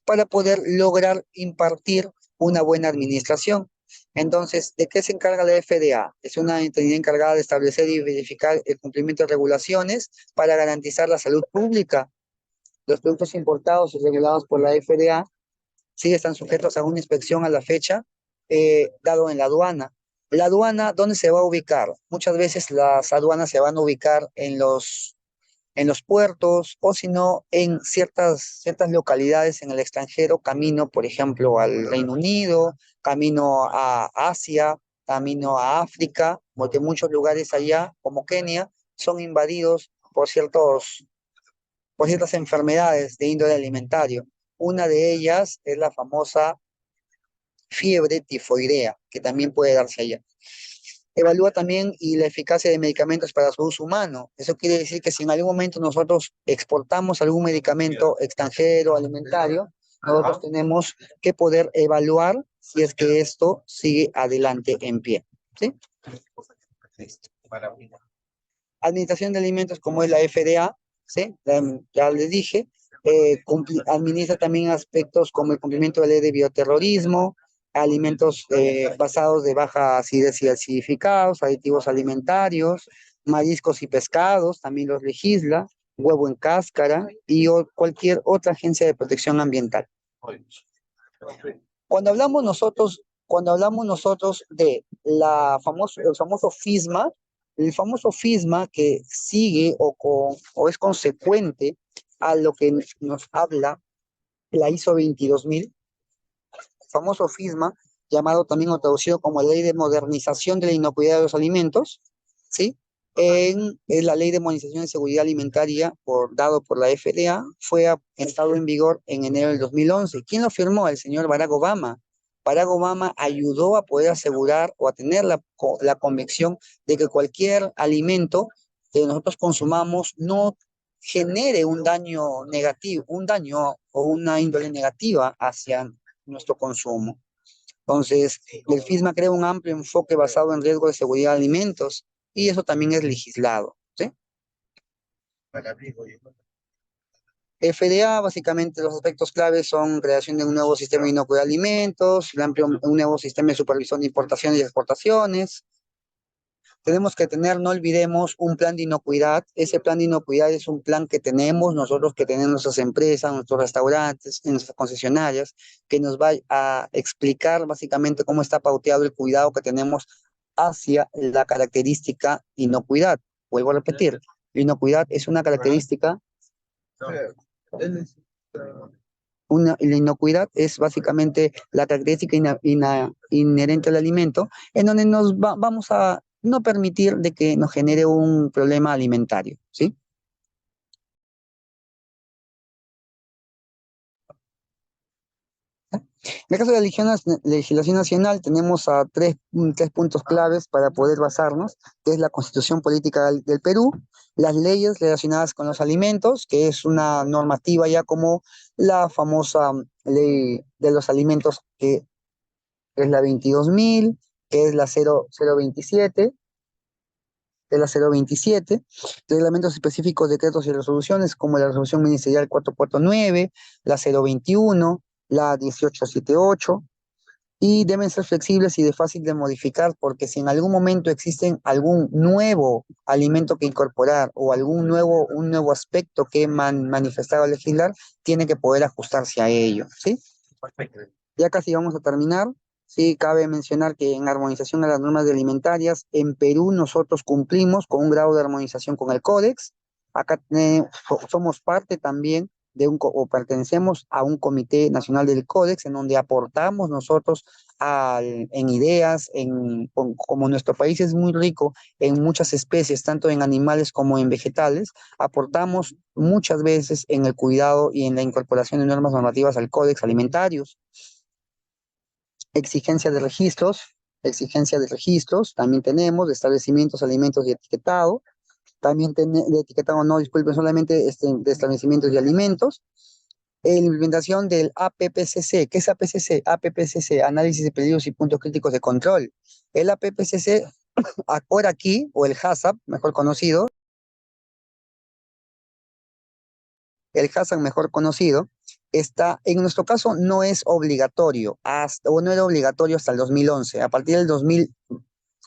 para poder lograr impartir una buena administración. Entonces, ¿de qué se encarga la FDA? Es una entidad encargada de establecer y verificar el cumplimiento de regulaciones para garantizar la salud pública. Los productos importados y regulados por la FDA sí están sujetos a una inspección a la fecha, dado en la aduana. La aduana, ¿dónde se va a ubicar? Muchas veces las aduanas se van a ubicar en los puertos o si no en ciertas localidades en el extranjero, camino, por ejemplo, al Reino Unido, camino a Asia, camino a África, porque muchos lugares allá, como Kenia, son invadidos por ciertas enfermedades de índole alimentario. Una de ellas es la famosa fiebre tifoidea, que también puede darse allá. Evalúa también y la eficacia de medicamentos para su uso humano. Eso quiere decir que si en algún momento nosotros exportamos algún medicamento extranjero, alimentario, nosotros tenemos que poder evaluar si es que esto sigue adelante en pie. ¿Sí? Administración de alimentos como es la FDA, ¿sí? Ya les dije, administra también aspectos como el cumplimiento de la ley de bioterrorismo, alimentos basados de baja acidez y acidificados, aditivos alimentarios, mariscos y pescados, también los legisla, huevo en cáscara y cualquier otra agencia de protección ambiental. Cuando hablamos nosotros, cuando hablamos nosotros de el famoso FISMA que sigue o es consecuente a lo que nos habla la ISO 22000, el famoso FISMA, llamado también o traducido como Ley de Modernización de la Inocuidad de los Alimentos, ¿sí? En la Ley de Modernización de Seguridad Alimentaria dado por la FDA, entrado en vigor en enero del 2011. ¿Quién lo firmó? El señor Barack Obama. Barack Obama ayudó a poder asegurar o a tener la convicción de que cualquier alimento que nosotros consumamos no genere un daño negativo, un daño o una índole negativa hacia nuestro consumo. Entonces, el FISMA crea un amplio enfoque basado en riesgo de seguridad de alimentos y eso también es legislado, ¿sí? FDA, básicamente los aspectos claves son creación de un nuevo sistema de inocuidad de alimentos, un nuevo sistema de supervisión de importaciones y exportaciones. Tenemos que tener, no olvidemos, un plan de inocuidad. Ese plan de inocuidad es un plan que tenemos nosotros, que tenemos nuestras empresas, nuestros restaurantes, en nuestras concesionarias, que nos va a explicar básicamente cómo está pauteado el cuidado que tenemos hacia la característica inocuidad. Vuelvo a repetir, la inocuidad es una característica, la inocuidad es básicamente la característica inherente al alimento, en donde vamos a no permitir de que nos genere un problema alimentario, ¿sí? En el caso de la legislación nacional, tenemos a tres puntos claves para poder basarnos, que es la Constitución Política del Perú, las leyes relacionadas con los alimentos, que es una normativa ya como la famosa ley de los alimentos, que es la 22000, que es la 0027, de la 027, reglamentos específicos, decretos y resoluciones, como la resolución ministerial 449, la 021, la 1878, y deben ser flexibles y de fácil de modificar, porque si en algún momento existen algún nuevo alimento que incorporar o un nuevo aspecto que manifestar o legislar, tiene que poder ajustarse a ello, ¿sí? Ya casi vamos a terminar. Sí, cabe mencionar que en armonización a las normas alimentarias, en Perú nosotros cumplimos con un grado de armonización con el Códex. Acá somos parte también o pertenecemos a un comité nacional del Códex, en donde aportamos nosotros en ideas, como nuestro país es muy rico en muchas especies, tanto en animales como en vegetales, aportamos muchas veces en el cuidado y en la incorporación de normas normativas al Códex alimentarios. Exigencia de registros, también tenemos de establecimientos, alimentos y etiquetado, también de etiquetado, no, disculpen, solamente de establecimientos y alimentos. Implementación del APPCC. ¿Qué es APPCC? APPCC, análisis de pedidos y puntos críticos de control. El APPCC, ahora aquí, o el HACCP, mejor conocido, está, en nuestro caso, no es obligatorio, o no era obligatorio hasta el 2011. A partir del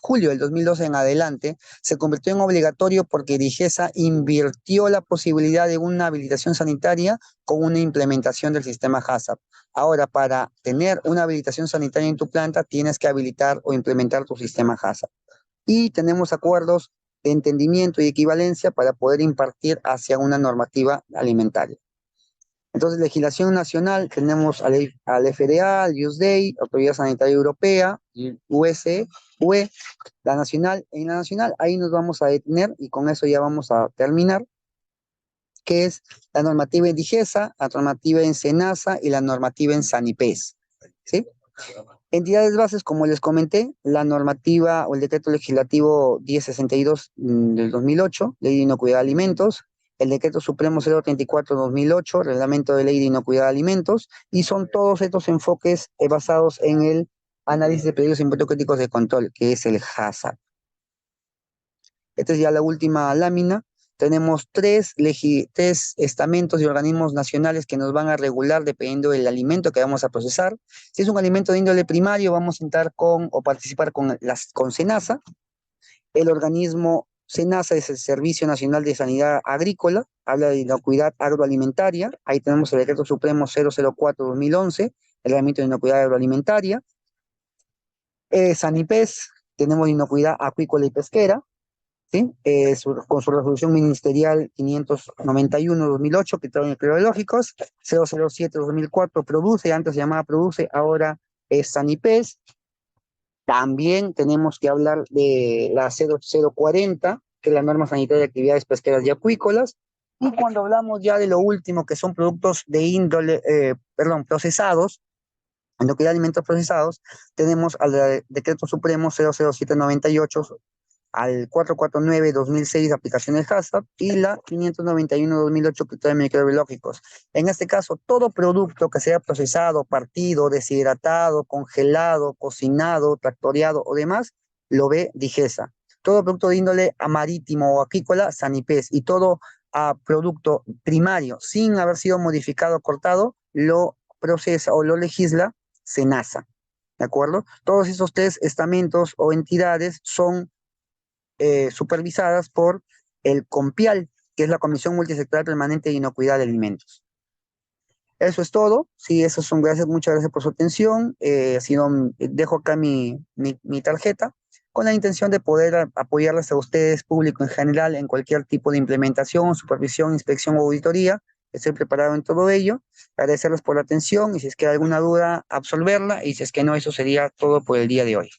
julio del 2012 en adelante, se convirtió en obligatorio porque DIGESA invirtió la posibilidad de una habilitación sanitaria con una implementación del sistema HACCP. Ahora, para tener una habilitación sanitaria en tu planta, tienes que habilitar o implementar tu sistema HACCP. Y tenemos acuerdos de entendimiento y equivalencia para poder impartir hacia una normativa alimentaria. Entonces, legislación nacional, tenemos al FDA, al USDA, Autoridad Sanitaria Europea, US, UE, la nacional. En la nacional, ahí nos vamos a detener y con eso ya vamos a terminar, que es la normativa en DIGESA, la normativa en SENASA y la normativa en SANIPES, ¿sí? Entidades bases, como les comenté, la normativa o el decreto legislativo 1062 del 2008, Ley de Inocuidad de Alimentos, el decreto supremo 034-2008, Reglamento de Ley de Inocuidad de Alimentos, y son todos estos enfoques basados en el análisis de pedidos y puntos críticos de control, que es el HACCP. Esta es ya la última lámina. Tenemos tres estamentos y organismos nacionales que nos van a regular dependiendo del alimento que vamos a procesar. Si es un alimento de índole primario, vamos a entrar o participar con SENASA. El organismo SENASA es el Servicio Nacional de Sanidad Agrícola, habla de inocuidad agroalimentaria. Ahí tenemos el decreto supremo 004-2011, el reglamento de inocuidad agroalimentaria. SANIPES, tenemos inocuidad acuícola y pesquera. ¿Sí? Con su resolución ministerial 591-2008, que trae microbiológicos, 007-2004, produce, antes se llamaba produce, ahora es Sanipes. También tenemos que hablar de la 0040, que es la norma sanitaria de actividades pesqueras y acuícolas. Y cuando hablamos ya de lo último, que son productos de índole, procesados, en lo que hay alimentos procesados, tenemos al decreto supremo 00798 al 449-2006, aplicación del HACCP, y la 591-2008, que trae microbiológicos. En este caso, todo producto que sea procesado, partido, deshidratado, congelado, cocinado, tractoreado o demás, lo ve DIGESA. Todo producto de índole marítimo o acuícola, SANIPES, y todo producto primario, sin haber sido modificado o cortado, lo procesa o lo legisla SENASA. ¿De acuerdo? Todos esos tres estamentos o entidades son supervisadas por el COMPIAL, que es la Comisión Multisectorial Permanente de Inocuidad de Alimentos. Eso es todo. Sí, eso son gracias, muchas gracias por su atención. Dejo acá mi tarjeta con la intención de poder apoyarles a ustedes, público en general, en cualquier tipo de implementación, supervisión, inspección o auditoría. Estoy preparado en todo ello. Agradecerles por la atención y si es que hay alguna duda, absolverla, y si es que no, eso sería todo por el día de hoy.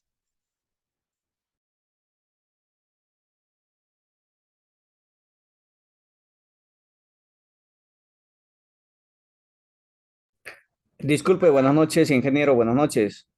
Disculpe, buenas noches, ingeniero, buenas noches.